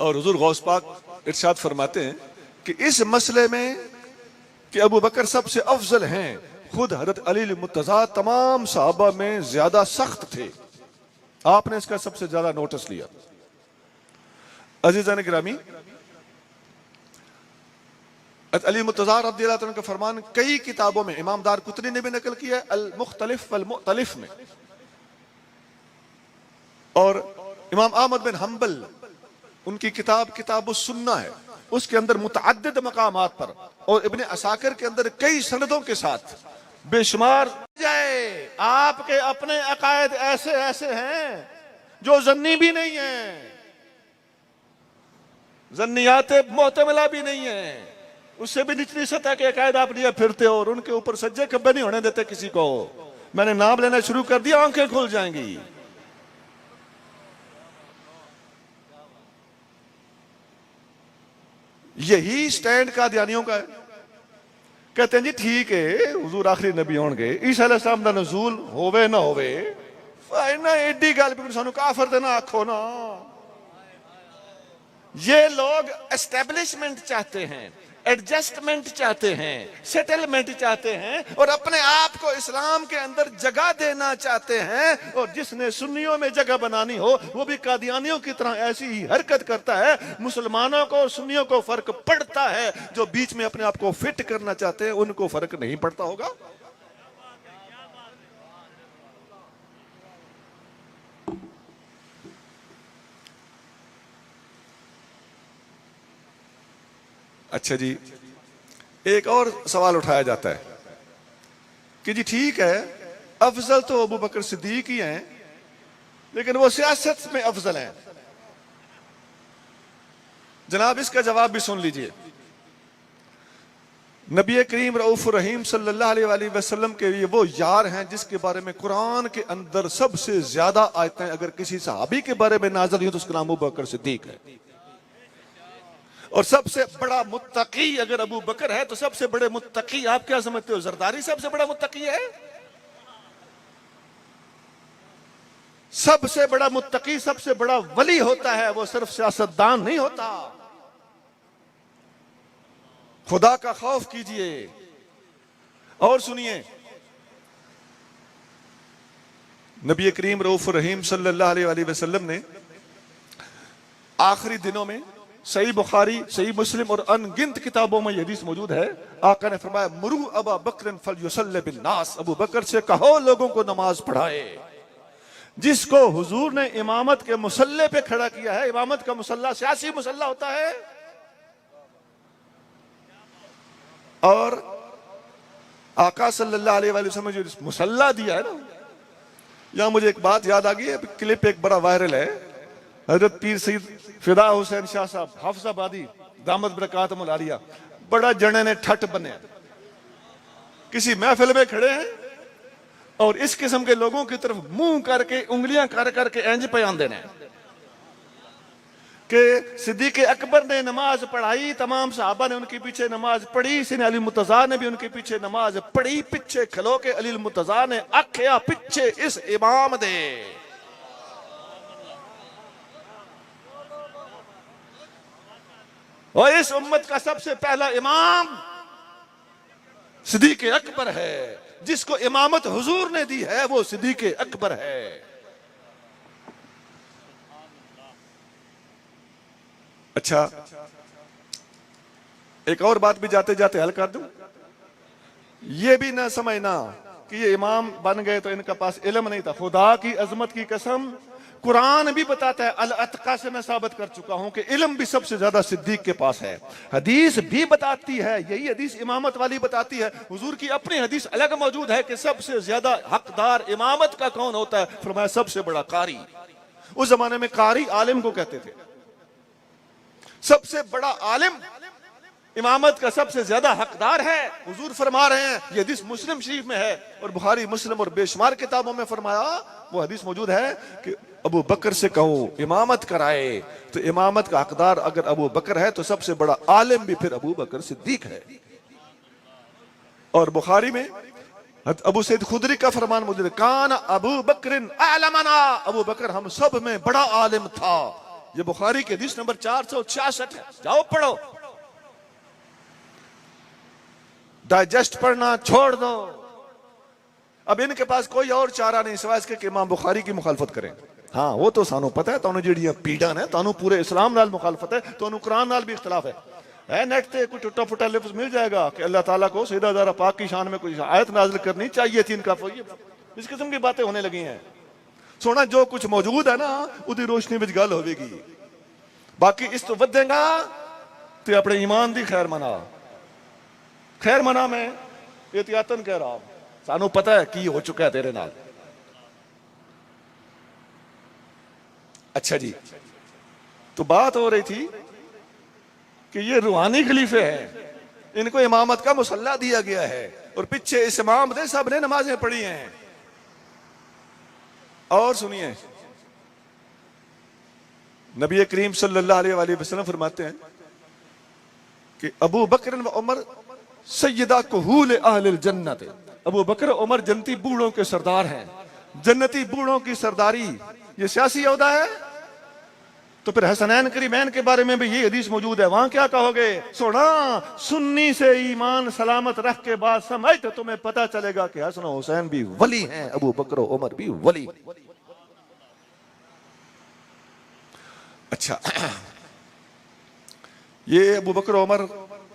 और हुजूर गौस पाक इरशाद फरमाते हैं कि इस मसले में कि अबू बकर सबसे अफजल हैं, खुद हजरत अली मुर्तज़ा तमाम सहाबा में ज्यादा सख्त थे। आपने इसका सबसे ज्यादा नोटिस लिया। अजीज़ान गिरामी, अली मुर्तज़ा रज़ियल्लाहु अन्हु का फरमान कई किताबों में इमाम दारकुतनी ने भी नकल किया है, अल मुख्तलिफ वल मुख्तलिफ में, और इमाम अहमद बिन हम्बल उनकी किताब किताबुस सुन्ना है, उसके अंदर मुतअद्दिद मकामात पर और इब्ने असाकिर के अंदर कई सनदों के साथ बेशुमार जाए आपके अपने अकायद ऐसे ऐसे हैं जो जन्नी भी नहीं है, जन्नियाते मुअतमिला भी नहीं है, उससे भी निचली सतह के अकायद आप लिए फिरते हो और उनके ऊपर सज्जे कब्बे नहीं होने देते किसी को। मैंने नाम लेना शुरू कर दिया, आंखें खुल जाएंगी। यही स्टैंड कादियानियों का है। कहते हैं जी ठीक है हुजूर आखिरी नबी होंगे, ईसा अलैहिस्सलाम दा नज़ूल होवे ना होवे, ना एडी गल भी सानू काफिर दे ना आखो ना। ये लोग एस्टेब्लिशमेंट चाहते हैं, एडजस्टमेंट चाहते हैं, सेटलमेंट चाहते हैं और अपने आप को इस्लाम के अंदर जगह देना चाहते हैं। और जिसने सुन्नियों में जगह बनानी हो वो भी कादियानियों की तरह ऐसी ही हरकत करता है। मुसलमानों को और सुन्नियों को फर्क पड़ता है, जो बीच में अपने आप को फिट करना चाहते हैं उनको फर्क नहीं पड़ता होगा। अच्छा जी, एक और सवाल उठाया जाता है कि जी ठीक है अफजल तो अबू बकर सिद्दीक ही हैं, लेकिन वो सियासत में अफजल हैं। जनाब इसका जवाब भी सुन लीजिए। नबी करीम रऊफ रहीम सल्लल्लाहु अलैहि वसल्लम के लिए वो यार हैं जिसके बारे में कुरान के अंदर सबसे ज्यादा आयतें अगर किसी सहाबी के बारे में नाज़िल हुई तो उसका नाम अबू बकर सिद्दीक है। और सबसे बड़ा मुत्तकी अगर अबू बकर है तो सबसे बड़े मुत्तकी आप क्या समझते हो, जरदारी सबसे बड़ा मुत्तकी है? सबसे बड़ा मुत्तकी सबसे बड़ा वली होता है, वो सिर्फ सियासतदान नहीं होता। खुदा का खौफ कीजिए। और सुनिए, नबी करीम रऊफ रहीम सल्लल्लाहु अलैहि वसल्लम ने आखिरी दिनों में सही बुखारी सही मुस्लिम और अनगिनत किताबों में यह हदीस मौजूद है, आका ने फरमाया मुरू अबा बकर फलयुसल्लि बिन्नास, अबू बकर से कहो लोगों को नमाज पढ़ाए। जिसको हुजूर ने इमामत के मुसल्ले पे खड़ा किया है, इमामत का मुसल्ला सियासी मुसल्ला होता है, और आका सल्लल्लाहु अलैहि वसल्लम जो मुसल्ला दिया है ना, यहां मुझे एक बात याद आ गई है, क्लिप एक बड़ा वायरल है। हजरत पीर सईद फिदा हुसैन शाह साहब हाफिजाबादी दामद बरकातुहुल आलिया बड़ा जने ने ठट बने, किसी महफिल में खड़े हैं और इस किस्म के लोगों की तरफ मुंह करके उंगलियां कर करके इंज बयान देने कि सिद्दीक अकबर ने नमाज पढ़ाई, तमाम सहाबा ने उनके पीछे नमाज पढ़ी, सीने अली मुर्तज़ा ने भी उनके पीछे नमाज पढ़ी, पीछे खलो के अली मुर्तज़ा ने आख्या पीछे इस इमाम दे। और इस उम्मत का सबसे पहला इमाम सिद्दीक अकबर है, जिसको इमामत हुजूर ने दी है वो सिद्दीक अकबर है। अच्छा, एक और बात भी जाते जाते हल कर दूं, ये भी ना समझना कि ये इमाम बन गए तो इनका पास इल्म नहीं था। खुदा की अजमत की कसम, कुरान भी बताता है, अल अतका से मैं साबित कर चुका हूं कि इल्म भी सबसे ज्यादा सिद्दीक के पास है। हदीस भी बताती है, यही हदीस इमामत वाली बताती है, हुजूर की अपनी हदीस अलग मौजूद है कि सबसे ज्यादा हकदार इमामत का कौन होता है, फरमाया सबसे बड़ा कारी। उस जमाने में कारी आलिम को कहते थे, सबसे बड़ा आलिम इमामत का सबसे ज्यादा हकदार है। हुजूर फरमा रहे हैं, ये हदीस मुस्लिम शरीफ में है और बुखारी मुस्लिम और बेशुमार किताबों में फरमाया, वो हदीस मौजूद है कि अबू बकर से कहूं इमामत कराए, तो इमामत का हकदार अगर अबू बकर है तो सबसे बड़ा आलिम भी फिर अबू बकर सिद्दीक है। और बुखारी में अबू सईद खुदरी का फरमान मौजूद है, कान अबू बकरिन आलमना, अबू बकर हम सब में बड़ा आलिम था। ये बुखारी के हदीस नंबर 466 है, जाओ पढ़ो। डाइजेस्ट पढ़ना छोड़ दो। अब इनके पास कोई और चारा नहीं सिवाय इसके कि इमाम बुखारी की मुखालफत करें। हाँ वो तो सानू पता है, तानू जिहड़ियां पीड़ां ने, तानू पूरे इस्लाम नाल मुखालफत है, तानू कुरान नाल भी इख्तिलाफ है नेट ते कोई टुटा फुटा लफ्ज मिल जाएगा कि अल्लाह ताला को सैयदा ज़हरा पाक की शान में कोई आयत नाजिल करनी चाहिए थी, इनका इस किस्म की बातें होने लगी हैं। सोना जो कुछ मौजूद है ना उदी रोशनी में गल होगी, बाकी इस तो वधेगा तो अपने ईमान की खैर मना। खैर मना मैं एहतियातन कह रहा हूं, सानू पता है की हो चुका है तेरे नाल। अच्छा जी, तो बात हो रही थी कि ये रूहानी खलीफे हैं, इनको इमामत का मुसल्ला दिया गया है और पीछे इस इमाम ने सब ने नमाजें पढ़ी हैं। और सुनिए, नबी करीम सल्लल्लाहु अलैहि वसल्लम फरमाते हैं कि अबू बकर व उमर सैयदा कुहूल अहलिल जन्नत, अबू बकर उमर जन्नती बूढ़ों के सरदार हैं। जन्नती बूढ़ों की सरदारी ये सियासी ओहदा है, तो फिर हसनैन करीमैन के बारे में भी ये हदीस मौजूद है, वहां क्या कहोगे? सोना सुन्नी से ईमान सलामत रख के बाद समझ तो तुम्हें पता चलेगा कि हसन हुसैन भी वली हैं, अबू बकर उमर भी वली। अच्छा, ये अबू बकर उमर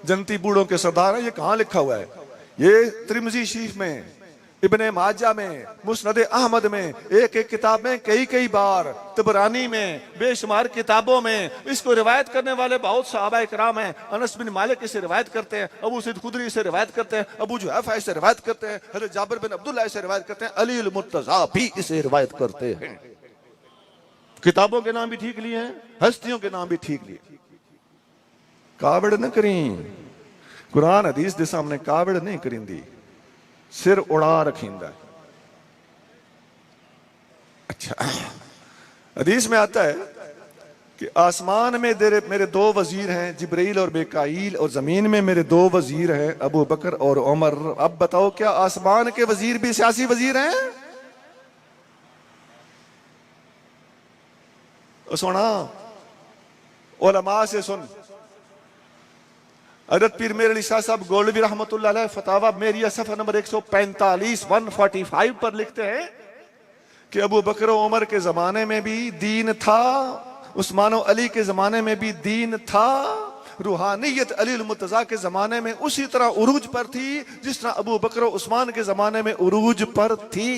जन्नती बूढ़ों के सरदार हैं, ये कहां लिखा हुआ है? ये तिरमिजी शरीफ में, इब्ने माजा में, मुस्नद अहमद में, एक एक किताब में कई कई बार, तबरानी में, बेशुमार किताबों में इसको रिवायत करने वाले बहुत सहाबा इकराम हैं। अनस बिन मालिक इसे रिवायत करते हैं, अबू सईद खुदरी इसे रिवायत करते हैं, अबू जुहैफा इसे रिवायत करते हैं, हज़रत जाबिर बिन अब्दुल्ला इसे रिवायत करते हैं, अली अल मुर्तज़ा भी इसे रिवायत करते हैं। किताबों के नाम भी ठीक लिए हैं, हस्तियों के नाम भी ठीक लिए। कावड़ न करी, कुरान हदीस के सामने कावड़ नहीं करिंदी, सिर उड़ा रखींदा। अच्छा, हदीस में आता है कि आसमान में मेरे दो वजीर हैं, जिब्रील और मिकाईल, और जमीन में मेरे दो वजीर हैं, अबू बकर और उमर। अब बताओ क्या आसमान के वजीर भी सियासी वजीर हैं? सुना, उलमा से सुन। हज़रत पीर मेरे अली शाह साहब गोल्डवी रहमतुल्लाह अलैह फतावा मेरिया सफ़ा नंबर 145 145 पर लिखते हैं कि अबू बकर उमर के जमाने में भी दीन था, उस्मान और अली के जमाने में भी दीन था, रूहानियत अली अल मुर्तज़ा के जमाने में उसी तरह उरूज पर थी जिस तरह अबू बकर उस्मान के जमाने में उरूज पर थी।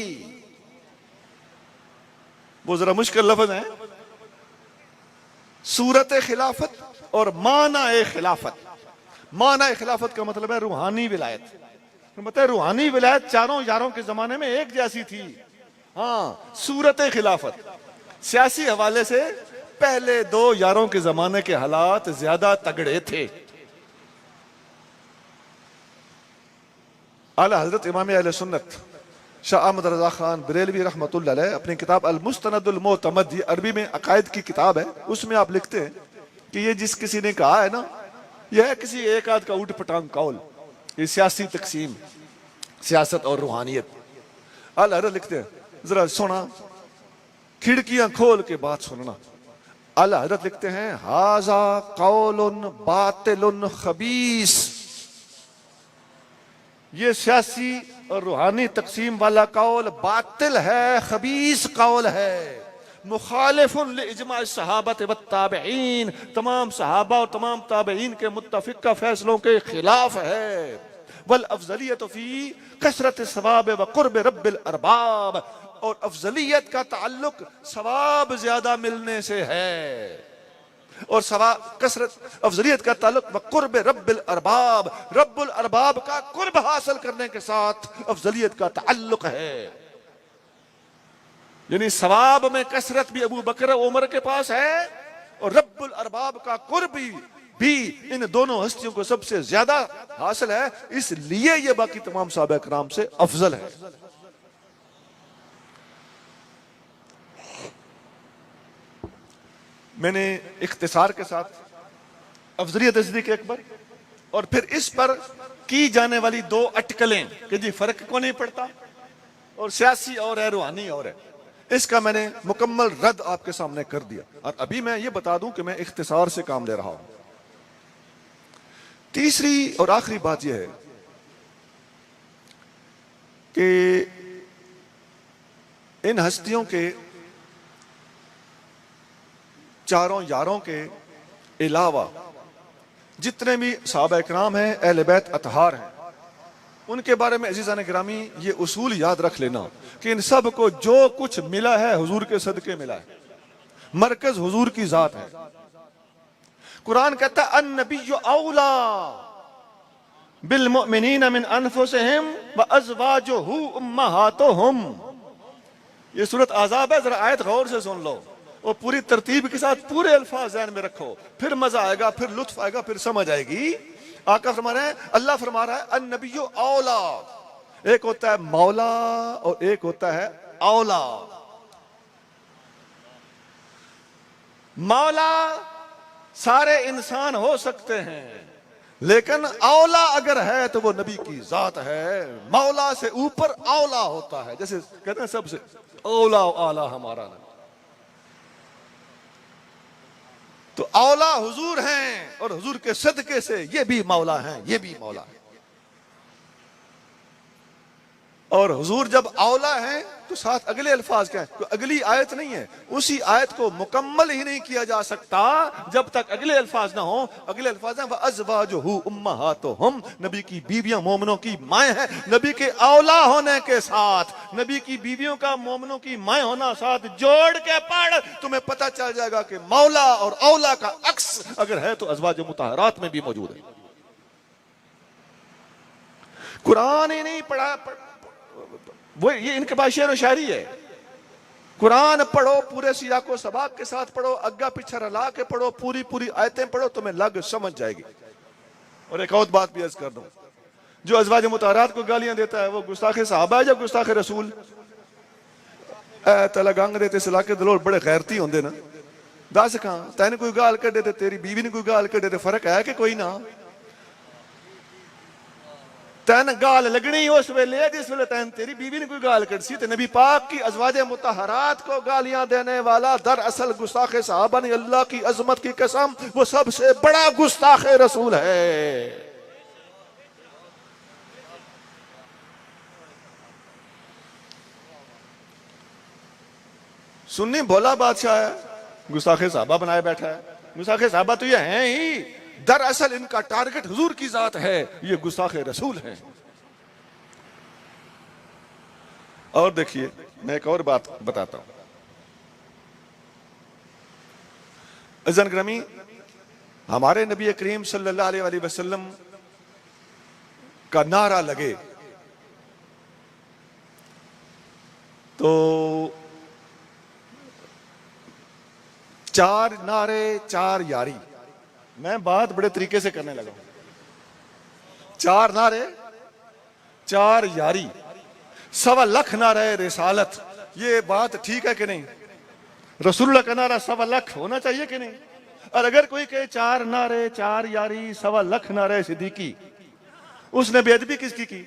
वो जरा मुश्किल लफ्ज है, सूरत खिलाफत और माना खिलाफत। माना खिलाफत का मतलब है रूहानी विलायत। मतलब रूहानी विलायत चारों यारों के जमाने में एक जैसी थी। हाँ, सूरत खिलाफत सियासी हवाले से पहले दो यारों के जमाने के हालात ज्यादा तगड़े थे। आला हजरत इमाम अहले सुन्नत शाह अहमद रजा खान बरेलवी रहमतुल्लाह अलैह अपनी किताब अल मुस्तनदुल मोतमद, ये अरबी में अकायद की किताब है, उसमें आप लिखते हैं कि ये जिस किसी ने कहा है ना, यह है किसी एक आध का उठ पटांग कौल, ये सियासी तकसीम, सियासत और रूहानियत। अल हजरत लिखते हैं, जरा सुना, खिड़कियां खोल के बात सुनना। अल हजरत लिखते हैं, हाजा कौलुन बातिलुन खबीस, ये सियासी और रूहानी तकसीम वाला कौल बातिल है, खबीस कौल है, मुखालिफुन लिइज्मा सहाबत व ताबईन, तमाम सहाबा और तमाम ताबईन के मुत्तफिका फैसलों के खिलाफ है। वल अफजलियत फी कसरत सवाब व कुर्ब रब्बिल अरबाब, और अफजलियत का ताल्लुक सवाब ज्यादा मिलने से है, और सवाब कसरत अफजलियत का ताल्लुक व कुर्ब रब्बिल अरबाब, रब्बुल अरबाब का कुर्ब हासिल करने के साथ अफजलियत का ताल्लुक है। यानी सवाब में कसरत भी अबू बकर उमर के पास है और रब्बुल अरबाब का कुर्ब भी भी इन दोनों हस्तियों को सबसे ज्यादा हासिल है, इसलिए ये बाकी तमाम सहाबा कराम से अफजल है। मैंने इख्तिसार के साथ अफजलियत सिद्दीक़ अकबर और फिर इस पर की जाने वाली दो अटकलें कि जी फर्क को नहीं पड़ता और सियासी और है, रूहानी और है, इसका मैंने मुकम्मल रद्द आपके सामने कर दिया। और अभी मैं ये बता दूं कि मैं इख्तिसार से काम ले रहा हूं। तीसरी और आखिरी बात यह है कि इन हस्तियों के चारों यारों के अलावा जितने भी सहाबा इकराम हैं, अहले बैत अतहार हैं, उनके बारे में अजीज़ान गिरामी ये उसूल याद रख लेना कि इन सब को जो कुछ मिला है हुजूर के सदके मिला है। मरकज हुजूर की जात है। कुरान कहता है अन्नबिय्यु औला बिल मुमिनीन मिन अनफुसिहिम व अज़वाजुहु उम्महातुहुम। ये सूरत अहज़ाब है, जरा आयत गौर से सुन लो और पूरी तरतीब के साथ पूरे अल्फाज ज़हन में रखो, फिर मजा आएगा, फिर लुत्फ आएगा, फिर समझ आएगी। आका फरमा रहे हैं, अल्लाह फरमा रहा है अन्नबिय्यु औला, एक होता है मौला और एक होता है औला। मौला सारे इंसान हो सकते हैं, लेकिन औला अगर है तो वो नबी की जात है। मौला से ऊपर औला होता है, जैसे कहते हैं सबसे औला आला हमारा नबी। तो औला हुजूर हैं और हुजूर के सदके से ये भी मौला हैं, ये भी मौला है। और हुजूर जब औला हैं तो साथ अगले अल्फाज क्या है, तो अगली आयत नहीं है, उसी आयत को मुकम्मल ही नहीं किया जा सकता जब तक अगले अल्फाज ना हो। अगले अल्फाज हैं वअज़वाजुहु उम्महातुहुम, नबी की बीवियां मोमिनों की माएँ हैं। नबी के औला होने के साथ नबी की बीवियों का मोमिनों की माएँ होना साथ जोड़ के पढ़, तुम्हें पता चल जाएगा कि मौला और औला का अक्स अगर है तो अज़वाज मुतहरात में भी मौजूद है। कुरान ही नहीं पढ़ा, वो ये इनके पास शेर व शायरी है। कुरान पढ़ो, पूरे सियाको सबाक के साथ पढ़ो, अग्गा पीछा रला के पढ़ो, पूरी पूरी आयतें पढ़ो, तुम्हें लग समझ जाएगी। और एक और बात भी अर्ज कर दूं, जो अज़वाज मुतहरात को गालियां देता है वो गुस्ताखे साहबा है या गुस्ताखे रसूल? तलगंग दे इस इलाके दे लोग बड़े गैरती होंदे ना। दस खां तैन कोई गाल कढ़े ते तेरी बीवी ने कोई गाल कढ़े ते फर्क है कि कोई ना? तैन गाल लगनी उस वेले है जिस वेले तैन तेरी बीवी ने कोई गाल कढ़ी थी। नबी पाक की अज़वाज मुतहरात को गालियां देने वाला दरअसल गुस्ताखे साहबा ने, अल्लाह की अजमत की कसम, वो सबसे बड़ा गुस्ताखे रसूल है। सुन्नी भोला बादशाह है, गुस्ताखे साहबा बनाए बैठा है। गुस्ताखे साहबा तो ये हैं ही, दरअसल इनका टारगेट हुजूर की जात है, ये गुस्ताखे रसूल हैं। और देखिए मैं एक और बात बताता हूं। अज़न ग्रामी, हमारे नबी करीम सल्लल्लाहु अलैहि वसल्लम का नारा लगे तो चार नारे चार यारी। मैं बात बड़े तरीके से करने लगा हूं। चार नारे चार यारी, 1.25 लाख नारे रिसालत। ये बात ठीक है कि नहीं? रसूलुल्लाह का नारा 1.25 लाख होना चाहिए कि नहीं? और अगर कोई कहे चार नारे चार यारी 1.25 लाख नारे सिद्दीकी, उसने बेअदबी किसकी की?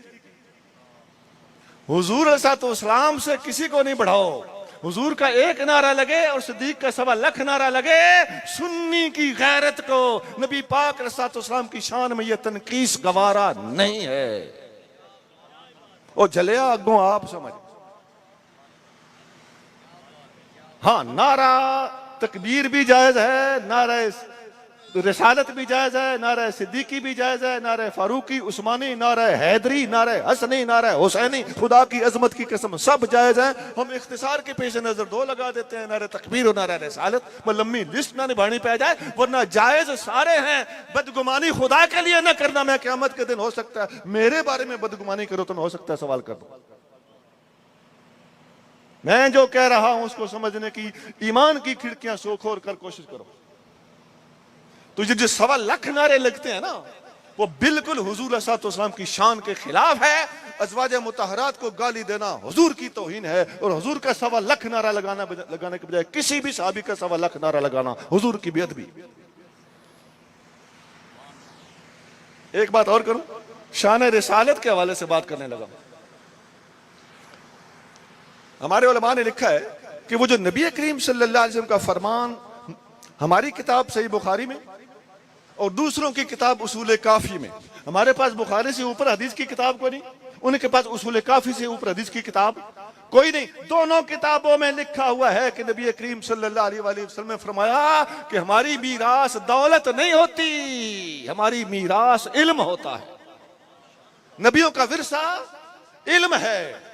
हुजूर अलैहिस्सलाम से किसी को नहीं बढ़ाओ। हुजूर का एक नारा लगे और सिद्दीक का 1.25 लाख नारा लगे, सुन्नी की गैरत को, नबी पाक अलैहिस्सलाम की शान में यह तनकीस गवारा नहीं है। और जलिया अगों आप समझ। हाँ, नारा तकबीर भी जायज है, नारा रिसालत भी जायज है, नारा सिद्दीकी भी जायज है, नारा फारूकी उस्मानी, नारा हैदरी, नारा हसनी, नारा हुसैनी, खुदा की अजमत की कसम सब जायज है। हम इख्तिसार के पेश नजर 2 लगा देते हैं, नारा तकबीर और नारा रिसालत। लंबी लिस्ट ना निभानी पड़ जाए, वरना जायज सारे हैं। बदगुमानी खुदा के लिए ना करना। मैं क़यामत के दिन हो सकता है मेरे बारे में बदगुमानी करो तो हो सकता है सवाल कर दो। मैं जो कह रहा हूं उसको समझने की ईमान की खिड़कियां खोल कर कोशिश करो। तो ये जो 1.25 लाख नारे लगते हैं ना, वो बिल्कुल हुजूर अलैहिस्सलाम की शान के खिलाफ है। अज़वाज मुतहरात को गाली देना हुजूर की तौहीन है, और हुजूर का 1.25 लाख नारा लगाने के बजाय किसी भी सहाबी का 1.25 लाख नारा लगाना हुजूर की बेअदबी। एक बात और करूं, शान रिसालत के हवाले से बात करने लगा। हमारे उलमा ने लिखा है कि वो जो नबी करीम सल्लल्लाहु अलैहि वसल्लम का फरमान हमारी किताब सही बुखारी में और दूसरों की किताब उसूल काफी में, हमारे पास बुखारी से ऊपर हदीस की किताब कोई नहीं, उनके पास उसूल काफी से ऊपर हदीस की किताब कोई नहीं। दोनों किताबों में लिखा हुआ है कि नबी करीम सल्लल्लाहु अलैहि वसल्लम ने फरमाया कि हमारी मीरास दौलत नहीं होती, हमारी मीरास इल्म होता है। नबियों का विरसा इल्म है।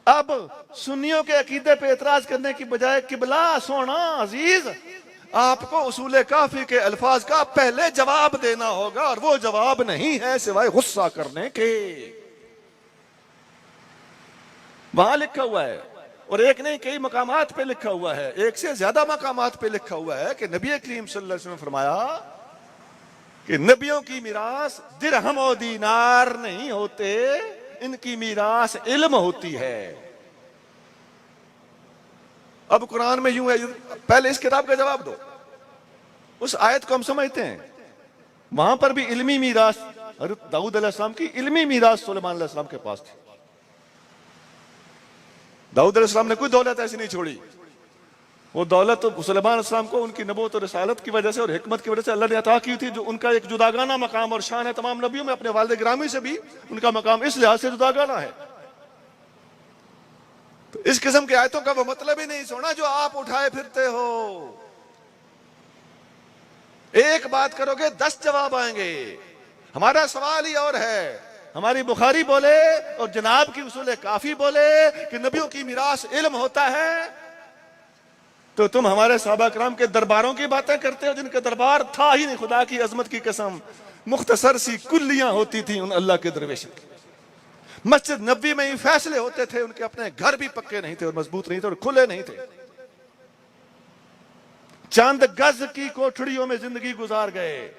अब सुन्नियों के अकीदे पे एतराज करने की बजाय किबला सोना अजीज, आपको उसूल काफी के अल्फाज का पहले जवाब देना होगा, और वो जवाब नहीं है सिवाय गुस्सा करने के। वहां लिखा हुआ है, और एक नहीं कई मकामात पे लिखा हुआ है, एक से ज्यादा मकामात पे लिखा हुआ है कि नबी करीम सल्लल्लाहु अलैहि वसल्लम ने फरमाया कि नबियों की मीरास दिरहम और दीनार नहीं होते, इनकी मीरास इल्म होती है। अब कुरान में यूं है, पहले इस किताब का जवाब दो। उस आयत को हम समझते हैं, वहां पर भी इल्मी मीरास हज़रत दाऊद अलैहिस्सलाम की इल्मी मीरास सुलेमान अलैहिस्सलाम के पास थी। दाऊद अलैहिस्सलाम ने कोई दौलत ऐसी नहीं छोड़ी, वो दौलत तो सुलेमान अलैहिस्सलाम को उनकी नबूवत और रिसालत की वजह से और हिकमत की वजह से अल्लाह ने अता की थी, जो उनका एक जुदागाना मकाम और शान है तमाम नबियों में। अपने वालिद गिरामी से भी उनका मकाम इस लिहाज से जुदागाना है। तो इस किस्म की आयतों का वो मतलब ही नहीं सोना जो आप उठाए फिरते हो। एक बात करोगे 10 जवाब आएंगे। हमारा सवाल ही और है, हमारी बुखारी बोले और जनाब की उसूल काफी बोले कि नबियों की मीरास इल्म होता है, तो तुम हमारे सहाबा कराम के दरबारों की बातें करते हो जिनका दरबार था ही नहीं। खुदा की अजमत की कसम, मुख्तसर सी कुल्लियां होती थी उन अल्लाह के दरवेशों की। मस्जिद नबी में ही फैसले होते थे, उनके अपने घर भी पक्के नहीं थे और मजबूत नहीं थे और खुले नहीं थे। चंद गज की कोठड़ियों में जिंदगी गुजार गए।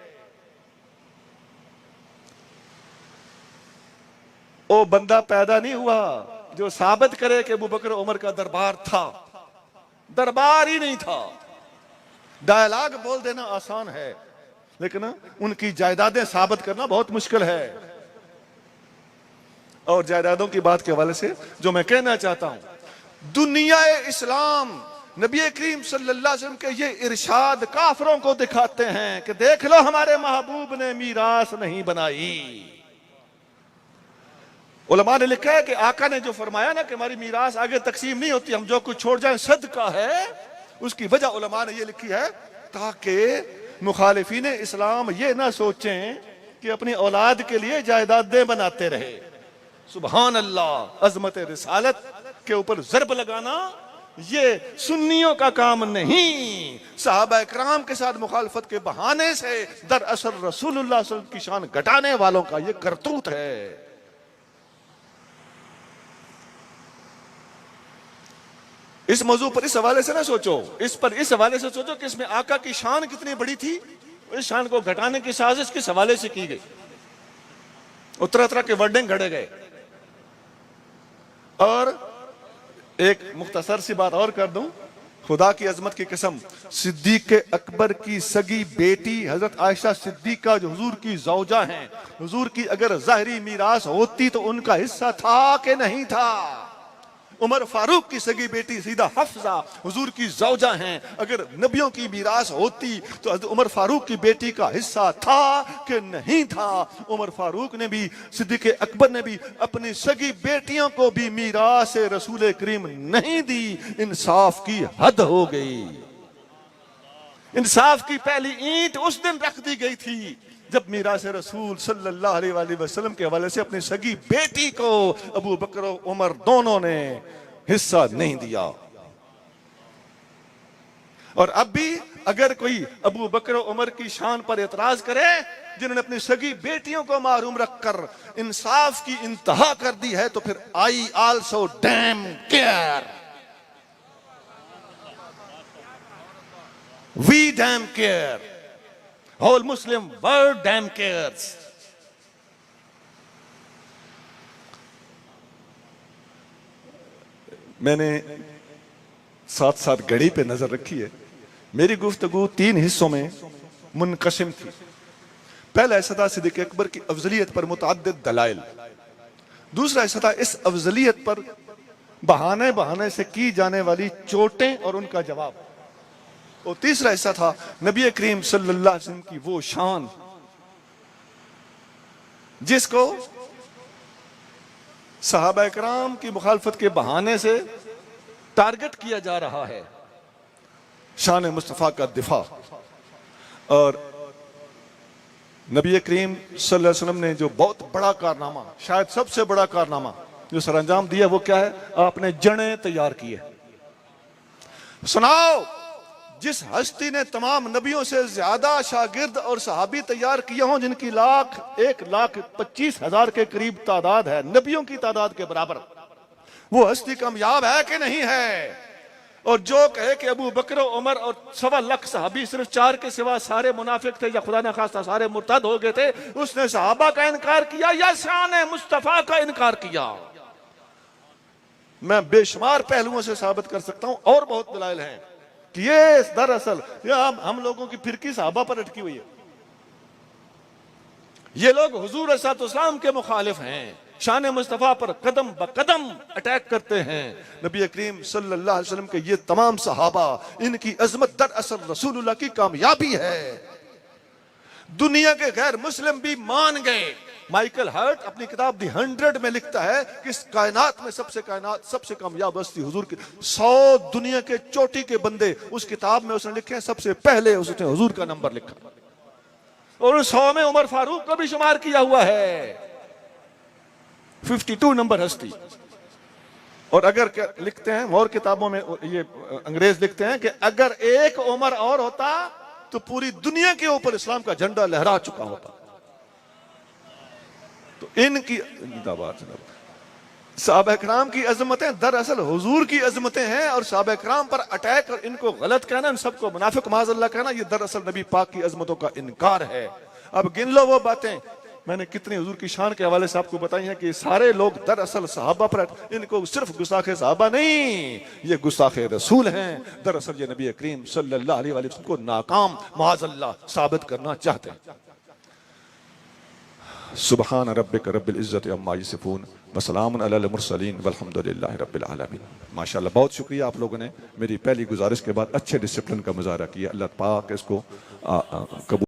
ओ बंदा पैदा नहीं हुआ जो साबित करे कि अबू बकर उमर का दरबार था। दरबार ही नहीं था। डायलॉग बोल देना आसान है, लेकिन उनकी जायदादें साबित करना बहुत मुश्किल है। और जायदादों की बात के हवाले से जो मैं कहना चाहता हूं, दुनिया इस्लाम नबी करीम सल्लल्लाहु अलैहि वसल्लम के ये इरशाद काफिरों को दिखाते हैं कि देख लो हमारे महबूब ने मीरास नहीं बनाई। उलमा ने लिखा है कि आका ने जो फरमाया ना कि हमारी मीरास आगे तकसीम नहीं होती, हम जो कुछ छोड़ जाएं सदका है, उसकी वजह उलमा ने ये लिखी है ताकि मुखालिफीन इस्लाम ये ना सोचें कि अपनी औलाद के लिए जायदादें बनाते रहे। सुभान अल्लाह, अजमत रिसालत के ऊपर ज़र्ब लगाना ये सुन्नियों का काम नहीं। सहाबा इकराम के साथ मुखालफत के बहाने से दरअसल रसूलुल्लाह सल्लल्लाहु अलैहि वसल्लम की शान घटाने वालों का ये करतूत है। इस मौजू पर इस हवाले से ना सोचो, इस हवाले से सोचो कि इसमें आका की शान कितनी बड़ी थी। इस शान को घटाने की साजिश किस हवाले से की गई, तरह तरह के वर्डिंग घड़े गए। और एक मुख्तसर सी बात और कर दूं, खुदा की अजमत की कसम, सिद्दीक अकबर की सगी बेटी हजरत आयशा सिद्दीका जो हुजूर की जौजा हैं, हुजूर की अगर ज़ाहिरी मीरास होती तो उनका हिस्सा था कि नहीं था। उमर फारूक की सगी बेटी सीधा हफ्सा हुजूर की जौजा हैं, अगर नबियों की मीरास होती तो उमर फारूक की बेटी का हिस्सा था कि नहीं था। उमर फारूक ने भी, सिद्दीक अकबर ने भी अपनी सगी बेटियों को भी मीरास रसूल करीम नहीं दी। इंसाफ की हद हो गई। इंसाफ की पहली ईंट उस दिन रख दी गई थी जब मीरास रसूल सल्लल्लाहु अलैहि वसल्लम के हवाले से अपनी सगी बेटी को अबू बकर और उमर दोनों ने हिस्सा नहीं दिया। और अब भी अगर कोई अबू बकर और उमर की शान पर एतराज करे, जिन्होंने अपनी सगी बेटियों को मारूम रखकर इंसाफ की इंतहा कर दी है, तो फिर I also damn care, we damn care. Whole Muslim world damn cares. मैंने साथ साथ घड़ी पे नजर रखी है। मेरी गुफ्तगू 3 हिस्सों में मुनकसिम थी। पहला हिस्सा था सिद्दीक़ अकबर की अफजलियत पर मुतअद्दिद दलाइल। दूसरा हिस्सा था इस अफजलियत पर बहाने बहाने से की जाने वाली चोटें और उनका जवाब। और तीसरा हिस्सा था नबी करीम सल्लल्लाहु अलैहि वसल्लम की वो शान जिसको सहाबा इकराम की मुखालफत के बहाने से टारगेट किया जा रहा है। शान मुस्तफ़ा का दिफा। और नबी करीम सल्लल्लाहु अलैहि वसल्लम ने जो बहुत बड़ा कारनामा, शायद सबसे बड़ा कारनामा जो सरअंजाम दिया, वो क्या है? आपने जड़ें तैयार की है। सुनाओ, जिस हस्ती ने तमाम नबियों से ज्यादा शागिर्द और सहाबी तैयार किए हों, जिनकी 1,25,000 के करीब तादाद है, नबियों की तादाद के बराबर, वो हस्ती कामयाब है कि नहीं है? और जो कहे कि अबू बकर, उमर और 1.25 लाख सहाबी सिर्फ 4 के सिवा सारे मुनाफिक थे या खुदा न खास्ता सारे मुर्तद हो गए थे, उसने सहाबा का इनकार किया या शान मुस्तफा का इनकार किया? मैं बेशुमार पहलुओं से साबित कर सकता हूं और बहुत दलाइल हैं कि ये दरअसल हम लोगों की फिरकी सहाबा पर अटकी हुई है। ये लोग हुजूर अलैहिस्सलाम के मुखालिफ हैं, शान मुस्तफा पर कदम ब कदम अटैक करते हैं। नबी करीम सल्लल्लाहु अलैहि वसल्लम के ये तमाम सहाबा, इनकी अजमत दरअसल रसूलुल्लाह की कामयाबी है। दुनिया के गैर मुस्लिम भी मान गए। माइकल हर्ट अपनी किताब दी 100 में लिखता है कि इस कायनात में सबसे कामयाब हस्ती हुजूर की। 100 दुनिया के चोटी के बंदे उस किताब में उसने लिखे हैं, सबसे पहले उसने हुजूर का नंबर लिखा और 100 में उमर फारूक को भी शुमार किया हुआ है। 52 नंबर हस्ती। और अगर क्या लिखते हैं और किताबों में, ये अंग्रेज लिखते हैं कि अगर एक उमर और होता तो पूरी दुनिया के ऊपर इस्लाम का झंडा लहरा चुका होता। तो इनकी सहाबा इकराम की अजमतें दरअसल हुजूर की अजमतें हैं, और सहाबा इकराम पर अटैक और इनको गलत कहना, इन सबको मुनाफिक माज़अल्लाह कहना, ये दरअसल नबी पाक की अजमतों का इनकार है। अब गिन लो वो बातें मैंने कितनी हुजूर की शान के हवाले से आपको बताई हैं कि सारे लोग दरअसल सहाबा पर, इनको सिर्फ गुस्ताखे सहाबा नहीं, ये गुस्ताखे रसूल हैं। दरअसल ये नबी करीम सल्लल्लाहु अलैहि वसल्लम को नाकाम माज़अल्लाह साबित करना चाहते हैं। सुबहान रब्बिक रब्बिल इज्जति अम्मा यसिफून व सलामुन अलल मुरसलीन वल्हम्दुलिल्लाहि रब्बिल आलमीन। माशाअल्लाह, बहुत शुक्रिया आप लोगों ने मेरी पहली गुजारिश के बाद अच्छे डिसिप्लिन का मुजाहरा किया। अल्लाह पाक इसको कबूल